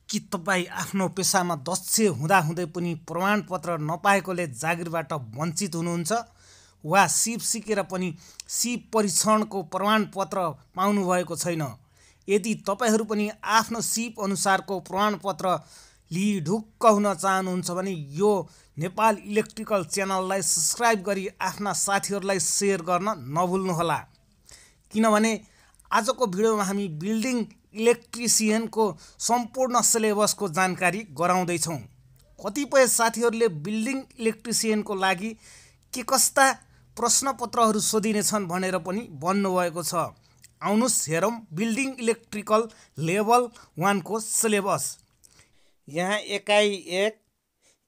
कि तपाईँ आफ्नो पेसामा दक्ष हुँदाहुँदै पनि प्रमाणपत्र नपाएकोले जागिरबाट वञ्चित हुनुहुन्छ वा सिप सिकेर पनि सिप परीक्षणको प्रमाणपत्र पाउनुभएको छैन? यदि तपाईँहरू पनि आफ्नो सिप अनुसारको प्रमाणपत्र लिई ढुक्क हुन चाहनुहुन्छ भने यो नेपाल इलेक्ट्रिकल च्यानललाई सब्स्क्राइब गरी आफ्ना साथीहरूलाई सेयर गर्न नभुल्नुहोला। किनभने आजको भिडियोमा हामी बिल्डिङ इलेक्ट्रिसियनको सम्पूर्ण सिलेबसको जानकारी गराउँदैछौँ। कतिपय साथीहरूले बिल्डिङ इलेक्ट्रिसियनको लागि के कस्ता प्रश्नपत्रहरू सोधिनेछन् भनेर पनि भन्नुभएको छ। आउनुहोस् हेरौँ बिल्डिङ इलेक्ट्रिकल लेभल 1 को सिलेबस। यहाँ एकाइ 1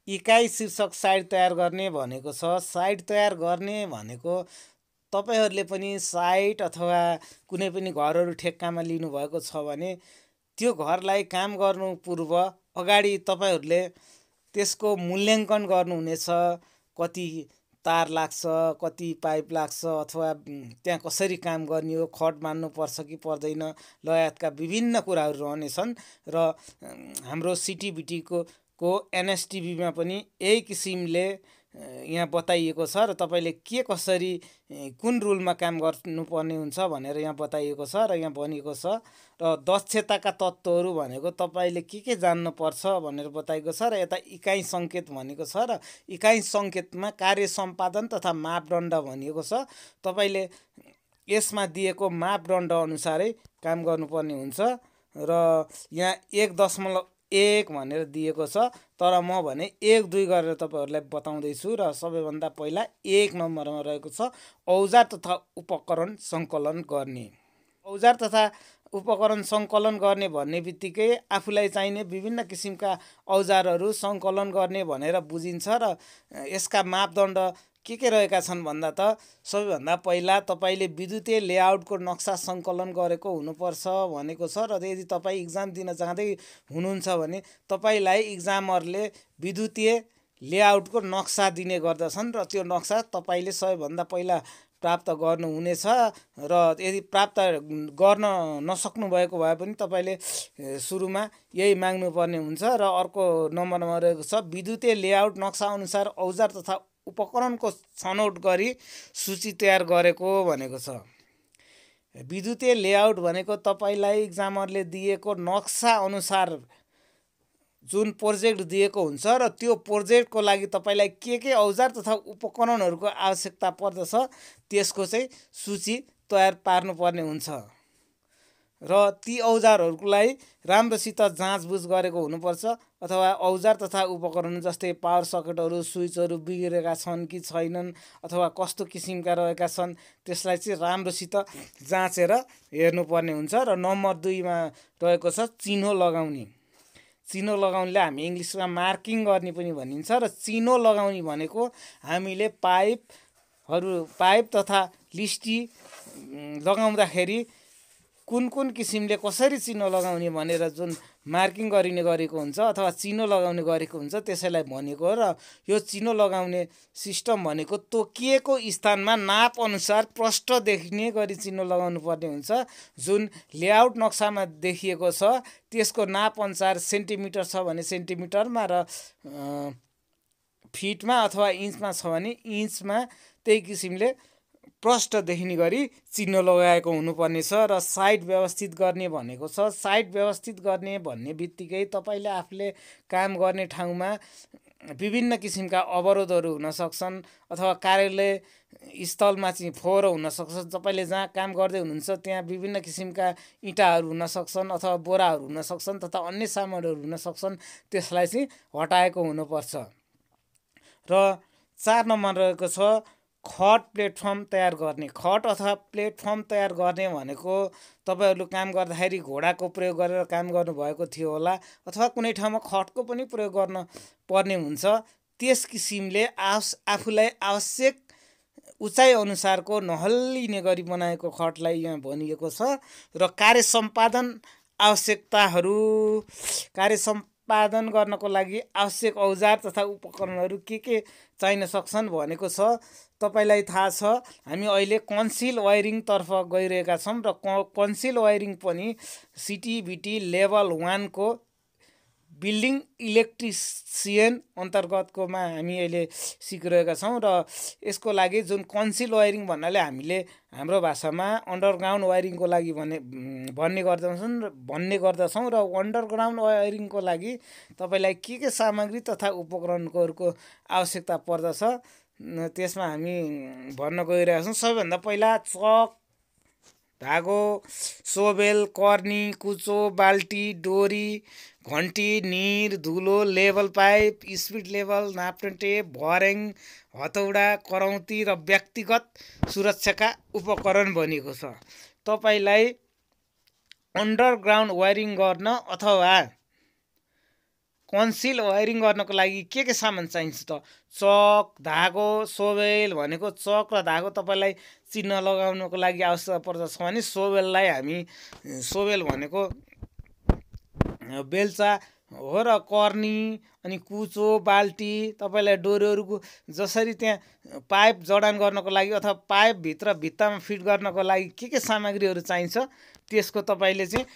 इकाइ शीर्षक साइट तयार गर्ने भनेको छ। साइट तयार गर्ने भनेको तपाईहरूले पनि साइट अथवा कुनै पनि घरहरू ठेक्कामा लिनुभएको छ भने त्यो घरलाई काम गर्नु पूर्व अगाडि तपाईँहरूले त्यसको मूल्याङ्कन गर्नुहुनेछ। कति तार लाग्छ, कति पाइप लाग्छ, अथवा त्यहाँ कसरी काम गर्ने हो, खट मान्नुपर्छ कि पर्दैन लगायतका विभिन्न कुराहरू रहनेछन्। र हाम्रो सिटिबिटीको एनएसटिभीमा पनि यही किसिमले यहाँ बताइएको छ र तपाईँले के कसरी कुन रुलमा काम गर्नुपर्ने हुन्छ भनेर यहाँ बताइएको छ र यहाँ भनिएको छ। र दक्षताका तत्त्वहरू भनेको तपाईँले के जान्नुपर्छ भनेर बताइएको छ। र यता इकाइ सङ्केत भनेको छ र इकाइ सङ्केतमा कार्य सम्पादन तथा मापदण्ड भनिएको छ। तपाईँले यसमा दिएको मापदण्ड अनुसारै काम गर्नुपर्ने हुन्छ। र यहाँ 1.1 भनेर दिएको छ, तर म भने 1-2 गरेर तपाईँहरूलाई बताउँदैछु। र सबैभन्दा पहिला 1 नम्बरमा रहेको छ औजार तथा उपकरण सङ्कलन गर्ने। औजार तथा उपकरण सङ्कलन गर्ने भन्ने बित्तिकै आफूलाई चाहिने विभिन्न किसिमका औजारहरू सङ्कलन गर्ने भनेर बुझिन्छ। र यसका मापदण्ड के रहेका छन् भन्दा त सबैभन्दा पहिला तपाईँले विद्युतीय लेआउटको नक्सा सङ्कलन गरेको हुनुपर्छ भनेको छ। र यदि तपाईँ इक्जाम दिन जाँदै हुनुहुन्छ भने तपाईँलाई इक्जामरले विद्युतीय लेआउटको नक्सा दिने गर्दछन् र त्यो नक्सा तपाईँले सबैभन्दा पहिला प्राप्त गर्नुहुनेछ। र यदि प्राप्त गर्न नसक्नु भएको भए पनि तपाईँले सुरुमा यही माग्नुपर्ने हुन्छ। र अर्को नम्बरमा रहेको छ विद्युतीय लेआउट नक्सा अनुसार औजार तथा उपकरणको छनौट गरी सूची तयार गरेको भनेको छ। विद्युतीय लेआउट भनेको तपाईँलाई इक्जामरले दिएको नक्सा अनुसार जुन प्रोजेक्ट दिएको हुन्छ र त्यो प्रोजेक्टको लागि तपाईँलाई के औजार तथा उपकरणहरूको आवश्यकता पर्दछ त्यसको चाहिँ सूची तयार पार्नुपर्ने हुन्छ। र ती औजारहरूको लागि राम्रोसित जाँचबुझ गरेको हुनुपर्छ। अथवा औजार तथा उपकरण जस्तै पावर सकेटहरू, स्विचहरू बिग्रेका छन् कि छैनन् अथवा कस्तो किसिमका रहेका छन् त्यसलाई चाहिँ राम्रोसित जाँचेर हेर्नुपर्ने हुन्छ। र नम्बर 2 मा रहेको छ चिनो लगाउने। चिनो लगाउनेले हामी इङ्ग्लिसमा मार्किङ गर्ने पनि भनिन्छ। र चिनो लगाउने भनेको हामीले पाइप तथा लिस्टी लगाउँदाखेरि कुन किसिमले कसरी चिनो लगाउने भनेर जुन मार्किङ गरेको हुन्छ अथवा चिनो लगाउने गरेको हुन्छ त्यसैलाई भनेको हो। र यो चिनो लगाउने सिस्टम भनेको तोकिएको स्थानमा नाप अनुसार प्रष्ट देखिने गरी चिनो लगाउनु पर्ने हुन्छ। जुन लेआउट नक्सामा देखिएको छ त्यसको नाप अनुसार सेन्टिमिटर छ भने सेन्टिमिटरमा र फिटमा अथवा इन्चमा छ भने इन्चमा त्यही किसिमले प्रष्ट देखिने गरी चिन्ह लगाएको हुनुपर्ने छ। र साइट व्यवस्थित गर्ने भनेको छ। साइट व्यवस्थित गर्ने भन्ने बित्तिकै तपाईँले आफूले काम गर्ने ठाउँमा विभिन्न किसिमका अवरोधहरू हुन सक्छन् अथवा कार्यालय स्थलमा चाहिँ फोहोर हुन सक्छ। तपाईँले जहाँ काम गर्दै हुनुहुन्छ त्यहाँ विभिन्न किसिमका इँटाहरू हुन सक्छन् अथवा बोराहरू हुन सक्छन् तथा अन्य सामानहरू हुन सक्छन्, त्यसलाई चाहिँ हटाएको हुनुपर्छ। र 4 नम्बर रहेको छ खट प्लेटफर्म तयार गर्ने। खट अथवा प्लेटफर्म तयार गर्ने भनेको तपाईँहरू काम गर्दाखेरि घोडाको प्रयोग गरेर काम गर्नुभएको थियो होला अथवा कुनै ठाउँमा खटको पनि प्रयोग गर्न पर्ने हुन्छ। त्यस किसिमले आफूलाई आवश्यक उचाइ अनुसारको नहल्लिने गरी बनाएको खटलाई यहाँ भनिएको छ। र कार्य सम्पादन गर्नको लागि आवश्यक औजार तथा उपकरणहरू के चाहिन सक्छन् भनेको छ। तपाईलाई थाहा छ हामी अहिले कन्सिल वायरिङ तर्फ गइरहेका छौं र कन्सिल वायरिङ पनि सिटिबिटी लेभल 1 को बिल्डिङ इलेक्ट्रिसियन अन्तर्गतकोमा हामी अहिले सिकिरहेका छौँ र यसको लागि जुन कन्सिल वायरिङ भन्नाले हामीले हाम्रो भाषामा अन्डरग्राउन्ड वायरिङको लागि भन्ने गर्दछौँ र अन्डरग्राउन्ड वायरिङको लागि तपाईँलाई के सामग्री तथा उपकरणहरूको आवश्यकता पर्दछ त्यसमा हामी भन्न गइरहेका छौँ। सबैभन्दा पहिला चक, धागो, सोबेल, कर्नी, कुचो, बाल्टी, डोरी, घन्टी, निर, धुलो, लेभल पाइप, स्पिड लेभल, नाप्ने टेप, भर्याङ, हतौडा, करौती र व्यक्तिगत सुरक्षाका उपकरण बनिएको छ। तपाईँलाई अन्डरग्राउन्ड वायरिङ गर्न अथवा कन्सिल वायरिङ गर्नको लागि के सामान चाहिन्छ त? चक, धागो, सोबेल भनेको चक र धागो तपाईँलाई चिन्ह लगाउनको लागि आवश्यकता पर्दछ भने सोबेल भनेको बेल्चा हो र कर्नी अनि कुचो, बाल्टी तपाईँलाई डोरीहरूको जसरी त्यहाँ पाइप जडान गर्नको लागि अथवा पाइपभित्र भित्तामा फिट गर्नको लागि के सामग्रीहरू चाहिन्छ त्यसको तपाईँले चाहिँ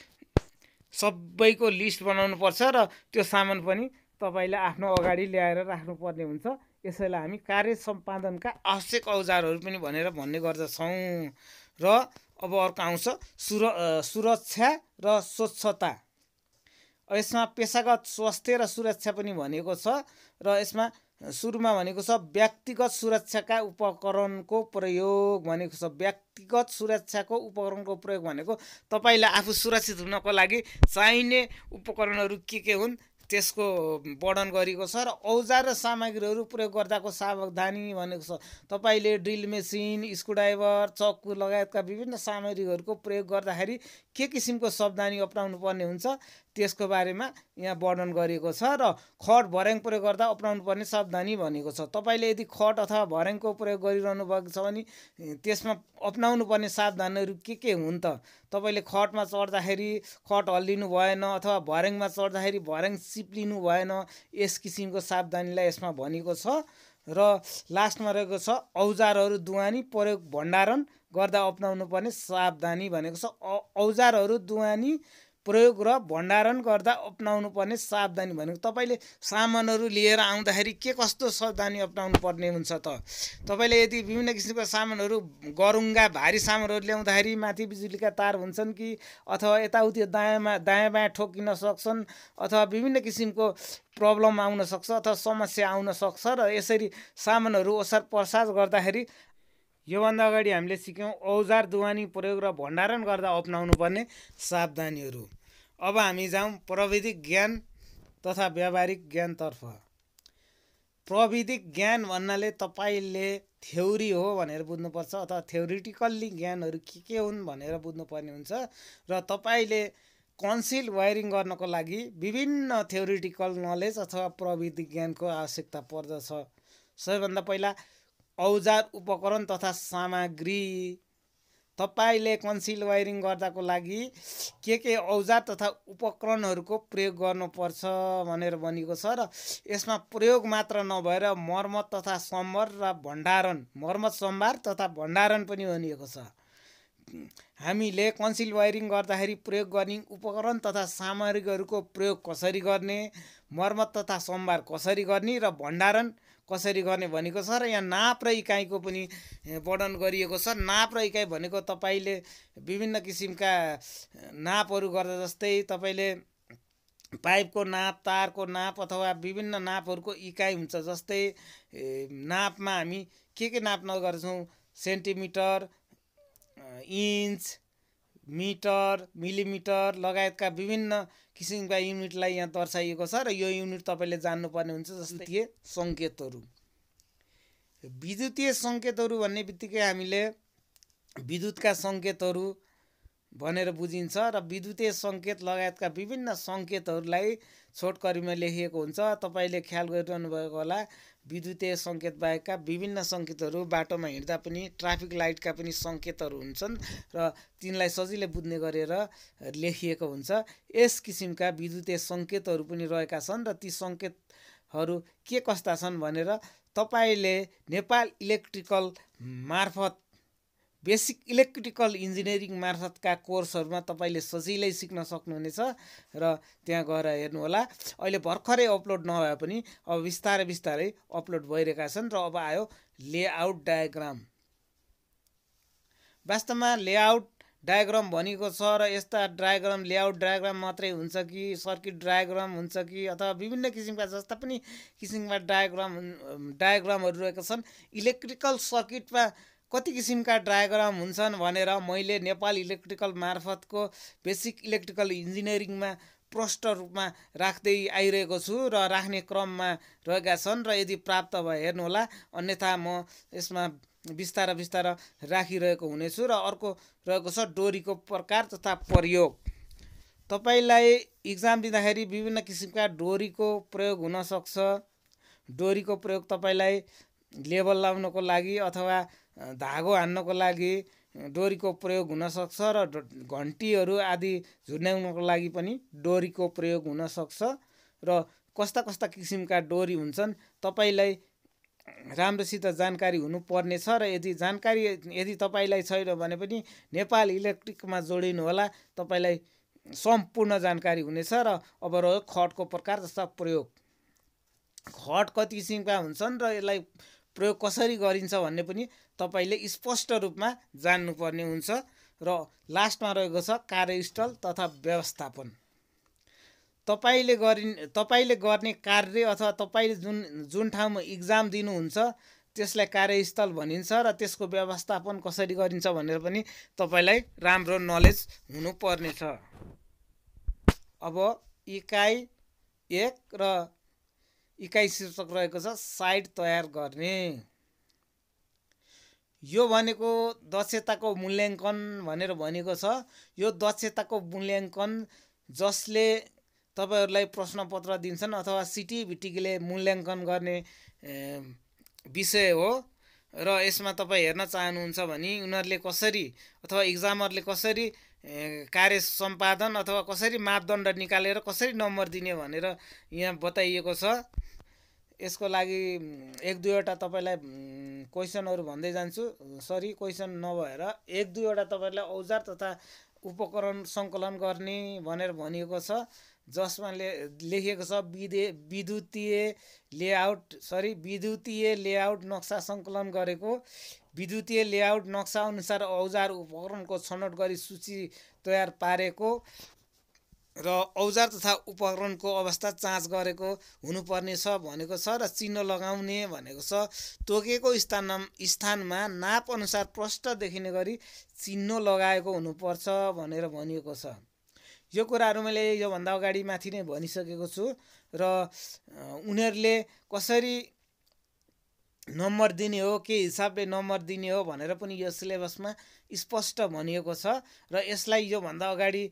सबैको लिस्ट बनाउनु पर्छ र त्यो सामान पनि तपाईँले आफ्नो अगाडि ल्याएर राख्नुपर्ने हुन्छ। यसैलाई हामी कार्य सम्पादनका आवश्यक औजारहरू पनि भन्ने गर्दछौँ। र अब अर्को आउँछ सुरक्षा र स्वच्छता। यसमा पेसागत स्वास्थ्य र सुरक्षा पनि भनेको छ र यसमा सुरुमा भनेको छ व्यक्तिगत सुरक्षाका उपकरणको प्रयोग भनेको छ। व्यक्तिगत सुरक्षाको उपकरणको प्रयोग भनेको तपाईँले आफू सुरक्षित हुनको लागि चाहिने उपकरणहरू के हुन् त्यसको वर्णन गरिएको छ। र औजार र सामग्रीहरू प्रयोग गर्दाको सावधानी भनेको छ। तपाईँले ड्रिल मेसिन, स्क्रुड्राइभर, चक्कु लगायतका विभिन्न सामग्रीहरूको प्रयोग गर्दाखेरि के किसिमको सावधानी अपनाउनु पर्ने हुन्छ त्यसको बारेमा यहाँ वर्णन गरिएको छ। र खट, भर्याङ प्रयोग गर्दा अपनाउनु पर्ने सावधानी भनेको छ। तपाईँले यदि खट अथवा भर्याङको प्रयोग गरिरहनु भएको छ भने त्यसमा अपनाउनु पर्ने सावधानीहरू के हुन् त? तपाईँले खटमा चढ्दाखेरि खट हल्लिनु भएन अथवा भर्याङमा चढ्दाखेरि भर्याङ चिप्लिनु भएन। यस किसिमको सावधानीलाई यसमा भनेको छ। र लास्टमा रहेको छ औजारहरू दुवानी प्रयोग भण्डारण गर्दा अपनाउनु पर्ने सावधानी भनेको छ। औजारहरू दुवानी प्रयोग र भण्डारण गर्दा अपनाउनु पर्ने सावधानी भनेको तपाईँले सामानहरू लिएर आउँदाखेरि के कस्तो सावधानी अपनाउनु पर्ने हुन्छ त? तपाईँले यदि विभिन्न किसिमका सामानहरू गरुङ्गा भारी सामानहरू ल्याउँदाखेरि माथि बिजुलीका तार हुन्छन् कि अथवा यताउति दायाँ बायाँ ठोकिन सक्छन् अथवा विभिन्न किसिमको प्रब्लम आउन सक्छ अथवा समस्या आउन सक्छ। र यसरी सामानहरू ओसार प्रसार गर्दाखेरि योभन्दा अगाडि हामीले सिक्यौँ औजार दुवानी प्रयोग र भण्डारण गर्दा अपनाउनु पर्ने सावधानीहरू। अब हामी जाउँ प्रविधिक ज्ञान तथा व्यावहारिक ज्ञानतर्फ। प्रविधिक ज्ञान भन्नाले तपाईँले थ्योरी हो भनेर बुझ्नुपर्छ अथवा थ्योरिटिकल्ली ज्ञानहरू के हुन् भनेर बुझ्नुपर्ने हुन्छ। र तपाईँले कन्सिल वायरिङ गर्नको लागि विभिन्न थ्योरिटिकल नलेज अथवा प्रविधिक ज्ञानको आवश्यकता पर्दछ। सबैभन्दा पहिला औजार, उपकरण तथा सामग्री। तपाईँले कन्सिल वायरिङ गर्दाको लागि के औजार तथा उपकरणहरूको प्रयोग गर्नुपर्छ भनेर भनिएको छ। र यसमा प्रयोग मात्र नभएर मर्मत तथा सम्भार र भण्डारण, मर्मत सम्भार तथा भण्डारण पनि भनिएको छ। हामीले कन्सिल वायरिङ गर्दाखेरि प्रयोग गर्ने उपकरण तथा सामग्रीहरूको प्रयोग कसरी गर्ने, मर्मत तथा सम्भार कसरी गर्ने र भण्डारण कसरी गर्ने भनेको छ। र यहाँ नाप र इकाइको पनि वर्णन गरिएको छ। नाप र इकाइ भनेको तपाईँले विभिन्न किसिमका नापहरू गर्दा जस्तै तपाईँले पाइपको नाप, तारको नाप अथवा विभिन्न नापहरूको इकाइ हुन्छ। जस्तै नापमा हामी के नाप्न गर्छौँ सेन्टिमिटर, इन्च, मिटर, मिलिमिटर लगायतका विभिन्न किसिमका युनिटलाई यहाँ दर्शाइएको छ। र यो युनिट तपाईँले जान्नुपर्ने हुन्छ। जस्तै सङ्केतहरू, विद्युतीय सङ्केतहरू भन्ने बित्तिकै हामीले विद्युतका सङ्केतहरू भनेर बुझिन्छ। र विद्युतीय सङ्केत लगायतका विभिन्न सङ्केतहरूलाई छोटकरीमा लेखिएको हुन्छ। तपाईँले ख्याल गरिरहनु भएको होला विद्युतीय सङ्केत बाहेकका विभिन्न सङ्केतहरू बाटोमा हिँड्दा पनि ट्राफिक लाइटका पनि सङ्केतहरू हुन्छन् र तिनलाई सजिलै बुझ्ने गरेर लेखिएको हुन्छ। यस किसिमका विद्युतीय सङ्केतहरू पनि रहेका छन् र ती सङ्केतहरू के कस्ता छन् भनेर तपाईँले नेपाल इलेक्ट्रिकल मार्फत बेसिक इलेक्ट्रिकल इन्जिनियरिङ मार्फतका कोर्सहरूमा तपाईँले सजिलै सिक्न सक्नुहुनेछ र त्यहाँ गएर हेर्नुहोला। अहिले भर्खरै अपलोड नभए पनि अब बिस्तारै बिस्तारै अपलोड भइरहेका छन्। र अब आयो लेआउट डायग्राम। वास्तवमा लेआउट डायग्राम भनेको छ र यस्ता डायग्राम लेआउट डायग्राम मात्रै हुन्छ कि सर्किट डायग्राम हुन्छ कि अथवा विभिन्न किसिमका जस्ता पनि किसिमका डायग्रामहरू रहेका छन्। इलेक्ट्रिकल सर्किटमा कति किसिमका डायग्राम हुन्छन् भनेर मैले नेपाल इलेक्ट्रिकल मार्फतको बेसिक इलेक्ट्रिकल इन्जिनियरिङमा प्रष्ट रूपमा राख्दै आइरहेको छु र राख्ने क्रममा रहेका छन्। र यदि प्राप्त भए हेर्नुहोला, अन्यथा म यसमा बिस्तारा बिस्तारा राखिरहेको हुनेछु। र अर्को रहेको छ डोरीको प्रकार तथा प्रयोग। तपाईँलाई इक्जाम दिँदाखेरि विभिन्न किसिमका डोरीको प्रयोग हुनसक्छ। डोरीको प्रयोग तपाईँलाई लेबल लाउनको लागि अथवा धागो हान्नको लागि डोरीको प्रयोग हुनसक्छ र घन्टीहरू आदि झुन्ड्याउनको लागि पनि डोरीको प्रयोग हुनसक्छ। र कस्ता कस्ता किसिमका डोरी हुन्छन् तपाईँलाई राम्रोसित जानकारी हुनुपर्ने छ। र यदि तपाईँलाई छैन भने पनि नेपाल इलेक्ट्रिकमा जोडिनु होला, तपाईँलाई सम्पूर्ण जानकारी हुनेछ। र अब रह्यो खटको प्रकार तथा प्रयोग। खट कति किसिमका हुन्छन् र यसलाई प्रयोग कसरी गरिन्छ भन्ने पनि तपाईँले स्पष्ट रूपमा जान्नुपर्ने हुन्छ। र लास्टमा रहेको छ कार्यस्थल तथा व्यवस्थापन। तपाईँले गर्ने कार्य अथवा तपाईँले जुन ठाउँमा इक्जाम दिनुहुन्छ त्यसलाई कार्यस्थल भनिन्छ र त्यसको व्यवस्थापन कसरी गरिन्छ भनेर पनि तपाईँलाई राम्रो नलेज हुनुपर्ने छ। अब इकाइ 1 र इकाइ शीर्षक रहेको छ साइट तयार गर्ने। यो भनेको दक्षताको मूल्याङ्कन भनेर भनेको छ। यो दक्षताको मूल्याङ्कन जसले तपाईँहरूलाई प्रश्नपत्र दिन्छन् अथवा सिटिभिटीले मूल्याङ्कन गर्ने विषय हो। र यसमा तपाईँ हेर्न चाहनुहुन्छ भने उनीहरूले कसरी अथवा इक्जामरले कसरी कार्य सम्पादन अथवा कसरी मापदण्ड निकालेर कसरी नम्बर दिने भनेर यहाँ बताइएको छ। यसको लागि 1-2वटा तपाईँलाई क्वेसनहरू भन्दै जान्छु। क्वेसन नभएर 1-2वटा तपाईँलाई औजार तथा उपकरण सङ्कलन गर्ने भनेर भनिएको छ, जसमा लेखिएको छ विद्युतीय लेआउट नक्सा सङ्कलन गरेको, विद्युतीय लेआउट नक्सा अनुसार औजार उपकरणको छनौट गरी सूची तयार पारेको र औजार तथा उपकरणको अवस्था जाँच गरेको हुनुपर्ने छ भनेको छ। र चिन्ह लगाउने भनेको छ तोकेको स्थानमा नाप अनुसार प्रष्ट देखिने गरी चिन्ह लगाएको हुनुपर्छ भनेर भनिएको छ। यो कुराहरू मैले योभन्दा अगाडि माथि नै भनिसकेको छु। र उनीहरूले कसरी नम्बर दिने हो, के हिसाबले नम्बर दिने हो भनेर पनि यो सिलेबसमा स्पष्ट भनिएको छ। र यसलाई योभन्दा अगाडि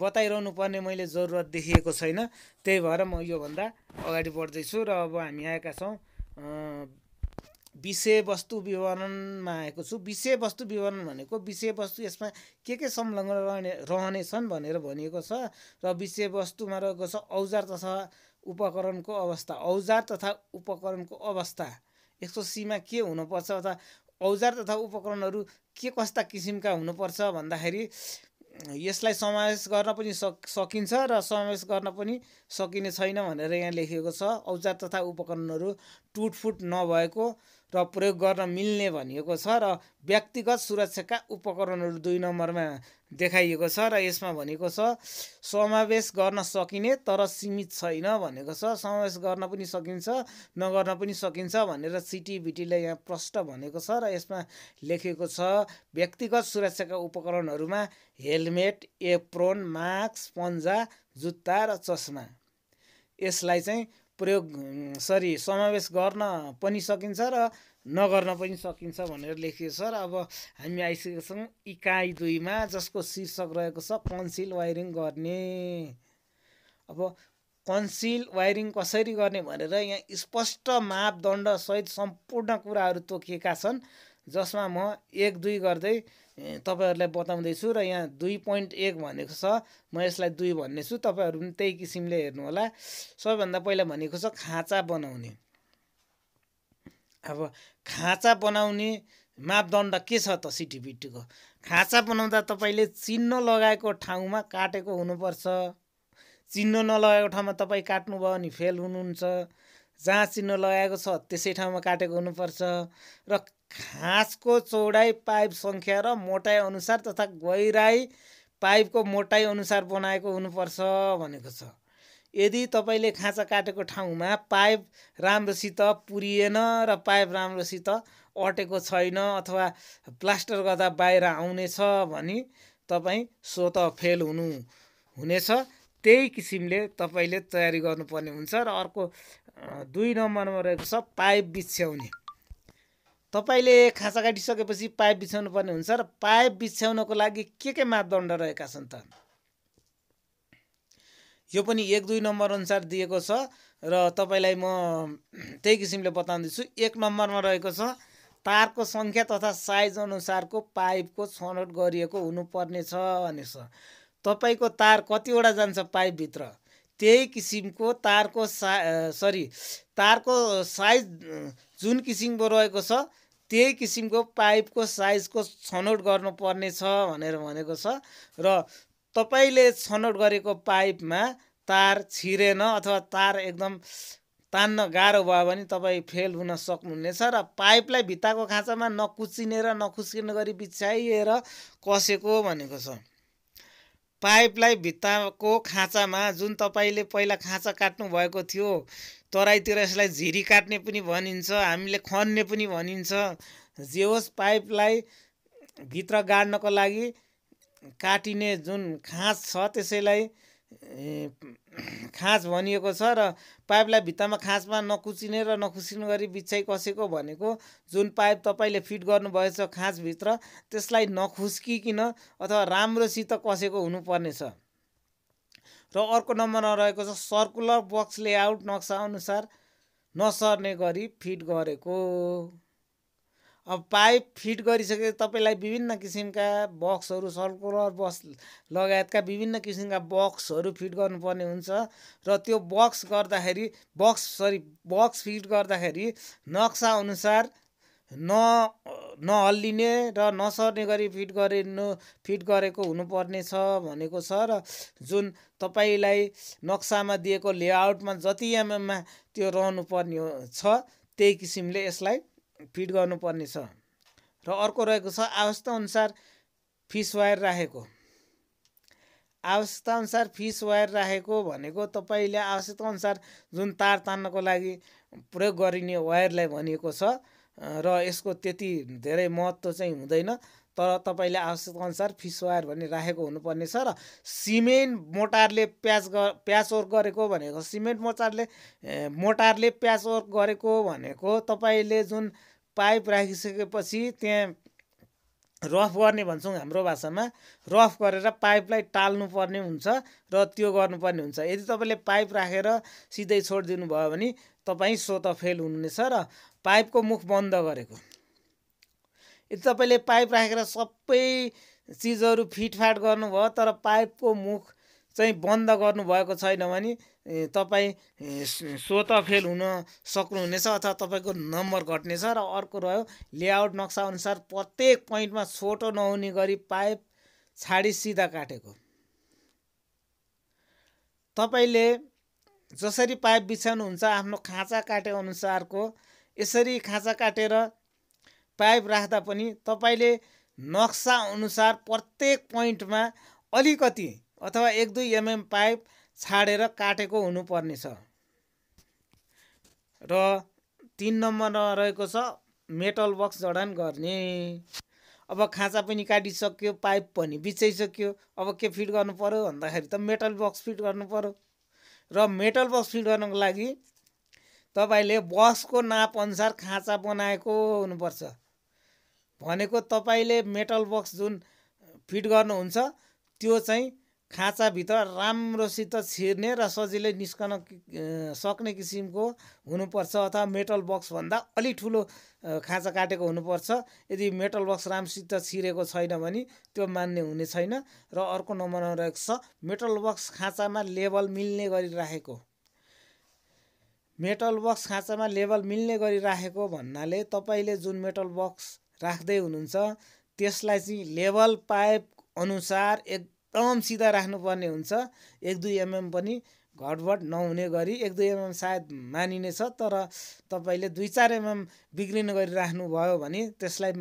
बताइरहनु पर्ने मैले जरुरत देखिएको छैन। त्यही भएर म योभन्दा अगाडि बढ्दैछु। र अब हामी आएका छौँ विषयवस्तु विवरणमा आएको छु। विषयवस्तु विवरण भनेको विषयवस्तु यसमा के संलग्न रहनेछन् भनेर भनिएको छ। र विषयवस्तुमा रहेको छ औजार तथा उपकरणको अवस्था। औजार तथा उपकरणको अवस्था यसको सीमा के हुनुपर्छ अथवा औजार तथा उपकरणहरू के कस्ता किसिमका हुनुपर्छ भन्दाखेरि यसलाई समावेश गर्न पनि सकिन्छ र समावेश गर्न पनि सकिने छैन भनेर यहाँ लेखिएको छ। औजार तथा उपकरणहरू टुटफुट नभएको र प्रयोग गर्न मिल्ने भनिएको छ। र व्यक्तिगत सुरक्षाका उपकरणहरू 2 नम्बरमा देखाइएको छ। र यसमा भनेको छ समावेश गर्न सकिने तर सीमित छैन भनेको छ। समावेश गर्न पनि सकिन्छ, नगर्न पनि सकिन्छ भनेर सिटिभिटीले यहाँ प्रष्ट भनेको छ। र यसमा लेखेको छ व्यक्तिगत सुरक्षाका उपकरणहरूमा हेलमेट, एप्रोन, मास्क, पन्जा, जुत्ता र चस्मा। यसलाई चाहिँ समावेश गर्न पनि सकिन्छ र नगर्न पनि सकिन्छ भनेर लेखिएको छ। र अब हामी आइसकेका छौँ इकाइ 2मा, जसको शीर्षक रहेको छ कन्सिल वायरिङ गर्ने। अब कन्सिल वायरिङ कसरी गर्ने भनेर यहाँ स्पष्ट मापदण्ड सहित सम्पूर्ण कुराहरू तोकिएका छन्, जसमा म 1-2 गर्दै तपाईँहरूलाई बताउँदैछु। र यहाँ 2.1 भनेको छ, म यसलाई 2 भन्नेछु, तपाईँहरू पनि त्यही किसिमले हेर्नुहोला। सबैभन्दा पहिला भनेको छ खाँचा बनाउने। अब खाँचा बनाउने मापदण्ड के छ त सिटिपिटीको? खाँचा बनाउँदा तपाईँले चिन्ह लगाएको ठाउँमा काटेको हुनुपर्छ। चिन्ह नलगाएको ठाउँमा तपाईँ काट्नुभयो भने फेल हुनुहुन्छ। जहाँ चिन्ह लगाएको छ त्यसै ठाउँमा काटेको हुनुपर्छ। र खाँचको चौडाइ पाइप सङ्ख्या र मोटाइ अनुसार तथा गहिराई पाइपको मोटाइ अनुसार बनाएको हुनुपर्छ भनेको छ। यदि तपाईँले खाँचा काटेको ठाउँमा पाइप राम्रोसित पुरिएन र पाइप राम्रोसित अटेको छैन अथवा प्लास्टर गर्दा बाहिर आउनेछ भने तपाईँ स्वत फेल हुनेछ। त्यही किसिमले तपाईँले तयारी गर्नुपर्ने हुन्छ। र अर्को 2 नम्बरमा रहेको छ पाइप बिछ्याउने। तपाईँले खाँचा काटिसकेपछि पाइप बिछ्याउनु पर्ने हुन्छ र पाइप बिछ्याउनको लागि के मापदण्ड रहेका छन् त? यो पनि 1-2 नम्बर अनुसार दिएको छ र तपाईँलाई म त्यही किसिमले बताउँदैछु। 1 नम्बरमा रहेको छ तारको सङ्ख्या तथा साइज अनुसारको पाइपको छनौट गरिएको हुनुपर्ने छ भनेको छ। तपाईँको तार कतिवटा जान्छ पाइपभित्र, त्यही किसिमको तारको साइज जुन किसिमको रहेको छ त्यही किसिमको पाइपको साइजको छनौट गर्नुपर्ने छ भनेर भनेको छ। र तपाईँले छनौट गरेको पाइपमा तार छिरेन अथवा तार एकदम तान्न गाह्रो भयो भने तपाईँ फेल हुन सक्नुहुनेछ। र पाइपलाई भित्ताको खाँचामा नकुच्चिने र नखुस्किने गरी बिछ्याइएर कसेको भनेको छ। पाइपलाई भित्ताको खाँचामा जुन तपाईँले पहिला खाँचा काट्नु भएको थियो, तराईतिर यसलाई झिरी काट्ने पनि भनिन्छ, हामीले खन्ने पनि भनिन्छ। जे होस्, पाइपलाई भित्र गाड्नको लागि काटिने जुन खाँच छ त्यसैलाई खाँच भनिएको छ। र पाइपलाई भित्तामा खाँचमा नकुचिने र नखुस्किने गरी बिछ्याइ कसेको भनेको जुन पाइप तपाईँले फिट गर्नुभएछ खाँचभित्र त्यसलाई नखुस्किकन अथवा राम्रोसित कसेको हुनुपर्ने छ। र अर्को नम्बरमा रहेको छ सर्कुलर बक्स लेआउट नक्सा अनुसार नसर्ने गरी फिट गरेको। अब पाइप फिट गरिसके तपाईँलाई विभिन्न किसिमका बक्सहरू, सर्कुलर बक्स लगायतका विभिन्न किसिमका बक्सहरू फिट गर्नुपर्ने हुन्छ। र त्यो बक्स फिट गर्दाखेरि नक्सा अनुसार नहल्लिने र नसर्ने गरी फिट गरेको हुनुपर्ने छ भनेको छ। र जुन तपाईँलाई नक्सामा दिएको लेआउटमा जति एमएममा त्यो रहनुपर्ने छ त्यही किसिमले यसलाई फिट गर्नुपर्ने छ। र अर्को रहेको छ आवश्यकता अनुसार फिस वायर राखेको। आवश्यकता अनुसार फिस वायर राखेको भनेको तपाईँले आवश्यकता अनुसार जुन तार तान्नको लागि प्रयोग गरिने वायरलाई भनिएको छ। र यसको त्यति धेरै महत्त्व चाहिँ हुँदैन, तर तपाईँले आवश्यकता अनुसार फिस वायर भन्ने राखेको हुनुपर्ने छ। र सिमेन्ट मोटारले प्याचवर्क गरेको भनेको मोटारले प्याचवर्क गरेको भनेको तपाईँले जुन पाइप राखिसकेपछि त्यहाँ रफ गर्ने भन्छौँ हाम्रो भाषामा, रफ गरेर पाइपलाई टाल्नुपर्ने हुन्छ र त्यो गर्नुपर्ने हुन्छ। यदि तपाईँले पाइप राखेर सिधै छोडिदिनु भयो भने तपाईँ स्वत फेल हुनुहुनेछ। र पाइपको मुख बन्द गरेको, यदि तपाईँले पाइप राखेर सबै चिजहरू फिटफाट गर्नुभयो तर पाइपको मुख चाहिँ बन्द गर्नुभएको छैन भने तपाईँ स्वत फेल हुन सक्नुहुनेछ अथवा तपाईँको नम्बर घट्नेछ। र अर्को रह्यो लेआउट नक्सा अनुसार प्रत्येक पोइन्टमा छोटो नहुने गरी पाइप छाडी सिधा काटेको। तपाईँले जसरी पाइप बिछ्याउनुहुन्छ आफ्नो खाँचा काटे अनुसारको यसरी खाँचा काटेर पाइप राख्दा पनि तपाईँले नक्सा अनुसार प्रत्येक पोइन्टमा अलिकति अथवा 1-2 एमएम पाइप छाडेर काटेको हुनुपर्ने छ। र 3 नम्बरमा रहेको छ मेटल बक्स जडान गर्ने। अब खाँचा पनि काटिसक्यो, पाइप पनि बिछाइसक्यो, अब के फिट गर्नु पर्यो भन्दाखेरि त मेटल बक्स फिट गर्नु पर्यो। र मेटल बक्स फिट गर्नको लागि तपाईँले बक्सको नाप अनुसार खाँचा बनाएको हुनुपर्छ। भनेको तपाईँले मेटल बक्स जुन फिट गर्नुहुन्छ त्यो चाहिँ खाँचाभित्र राम्रोसित छिर्ने र सजिलै निस्कन सक्ने किसिमको हुनुपर्छ अथवा मेटल बक्सभन्दा अलि ठुलो खाँचा काटेको हुनुपर्छ। यदि मेटल बक्स राम्रोसित छिरेको छैन भने त्यो मान्ने हुने छैन। र अर्को नम्बरमा रहेको छ मेटल बक्स खाँचामा लेबल मिल्ने गरी राखेको। मेटल बक्स खाँचामा लेबल मिल्ने गरी राखेको भन्नाले तपाईँले जुन मेटल बक्स राख्दै हुनुहुन्छ त्यसलाई चाहिँ लेभल पाइप अनुसार एकदम सिधा राख्नुपर्ने हुन्छ। 1-2 mm पनि घटबड नहुने गरी 1-2 mm सायद मानिनेछ, तर तपाईँले 2-4 mm बिग्रिने गरी राख्नुभयो भने त्यसलाई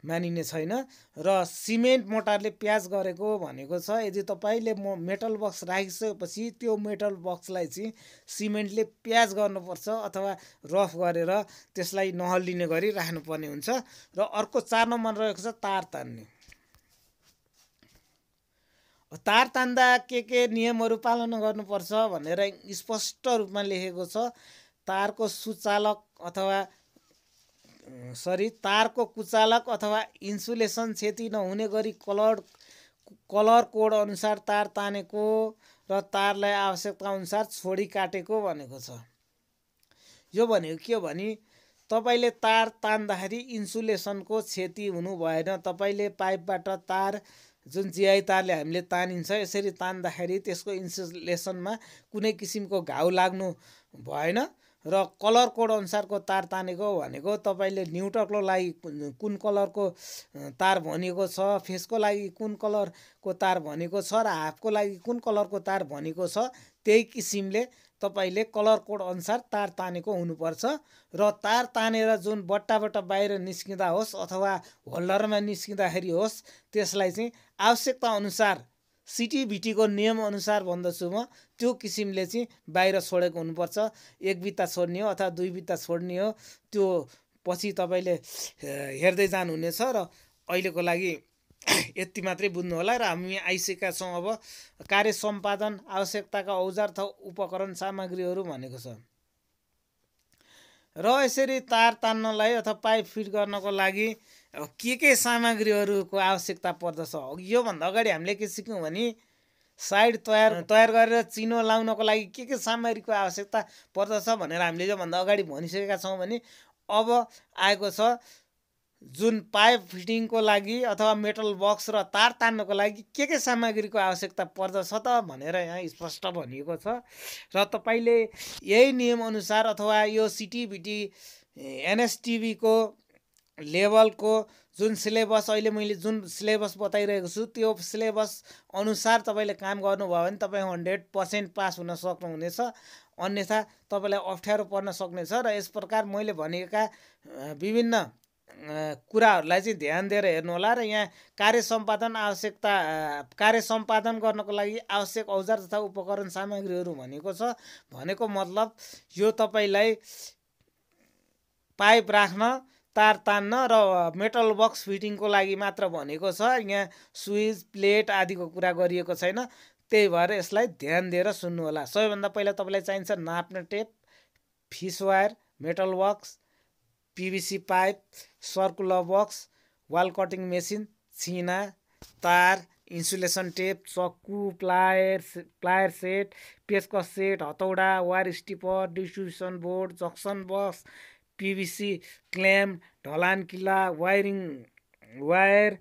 मानिने छैन। र सिमेन्ट मोटारले प्याच गरेको भनेको छ यदि तपाईँले मेटल बक्स राखिसकेपछि त्यो मेटल बक्सलाई चाहिँ सिमेन्टले प्याच गर्नुपर्छ अथवा रफ गरेर त्यसलाई नहल्लिने गरी राख्नुपर्ने हुन्छ। र अर्को 4 नम्बर रहेको छ तार तान्ने। तार तान्दा के नियमहरू पालना गर्नुपर्छ भनेर स्पष्ट रूपमा लेखेको छ। तारको कुचालक अथवा इन्सुलेसन क्षति नहुने गरी कलर कोड अनुसार तार तानेको र तारलाई आवश्यकता अनुसार छोडी काटेको भनेको छ। यो भनेको के हो भने तपाईँले तार तान्दाखेरि इन्सुलेसनको क्षति हुनु भएन। तपाईँले पाइपबाट तार जुन जिआई तारले हामीले तानिन्छ यसरी तान्दाखेरि त्यसको इन्सुलेसनमा कुनै किसिमको घाउ लाग्नु भएन। र कलर कोड अनुसारको तार तानेको भनेको तपाईँले न्युट्रलको लागि कुन कलरको तार भनेको छ, फेसको लागि कुन कलरको तार भनेको छ र हाफको लागि कुन कलरको तार भनेको छ त्यही किसिमले तपाईँले कलर कोड अनुसार तार तानेको हुनुपर्छ। र तार तानेर जुन बट्टाबाट बाहिर निस्किँदा होस् अथवा होल्डरमा निस्किँदाखेरि होस् त्यसलाई चाहिँ आवश्यकता अनुसार सिटिभिटीको नियम अनुसार भन्दछु म त्यो किसिमले चाहिँ बाहिर छोडेको हुनुपर्छ। 1 बित्ता छोड्ने हो अथवा 2 बित्ता छोड्ने हो त्यो पछि तपाईँले हेर्दै जानुहुनेछ। र अहिलेको लागि यति मात्रै बुझ्नु होला। र हामी आइसकेका छौँ अब कार्य सम्पादन आवश्यकताका औजार तथा उपकरण सामग्रीहरू भनेको छ। र यसरी तार तान्नलाई अथवा पाइप फिट गर्नको लागि के सामग्रीहरूको आवश्यकता पर्दछ। योभन्दा अगाडि हामीले के सिक्यौँ भने साइड तयार गरेर चिनो लाउनको लागि के सामग्रीको आवश्यकता पर्दछ भनेर हामीले योभन्दा अगाडि भनिसकेका छौँ भने अब आएको छ जुन पाइप फिटिङको लागि अथवा मेटल बक्स र तार तान्नको लागि के सामग्रीको आवश्यकता पर्दछ त भनेर यहाँ स्पष्ट भनिएको छ। र तपाईँले यही नियम अनुसार अथवा यो सिटिभिटी एनएसटिभीको लेभलको जुन सिलेबस अहिले मैले जुन सिलेबस बताइरहेको छु त्यो सिलेबस अनुसार तपाईँले काम गर्नुभयो भने तपाईँ 100% पास हुन सक्नुहुनेछ। अन्यथा तपाईँलाई अप्ठ्यारो पर्न सक्नेछ। र यस प्रकार मैले भनेका विभिन्न कुराहरूलाई चाहिँ ध्यान दिएर हेर्नुहोला। र यहाँ कार्य सम्पादन गर्नको लागि आवश्यक औजार तथा उपकरण सामग्रीहरू भनेको छ। भनेको मतलब यो तपाईँलाई पाइप राख्न, तार तान्न र मेटल बक्स फिटिङको लागि मात्र भनेको छ। यहाँ स्विच प्लेट आदिको कुरा गरिएको छैन। त्यही भएर यसलाई ध्यान दिएर सुन्नु होला। सबैभन्दा पहिला तपाईँलाई चाहिन्छ नाप्ने tape, fish wire, metal box, PVC pipe, circular box, wall cutting machine, छिना, तार, इन्सुलेसन टेप, चक्कु, प्लायर सेट, पेचकस सेट, हतौडा, wire stripper, distribution board, junction box, PVC clamp, ढलान किल्ला, वायर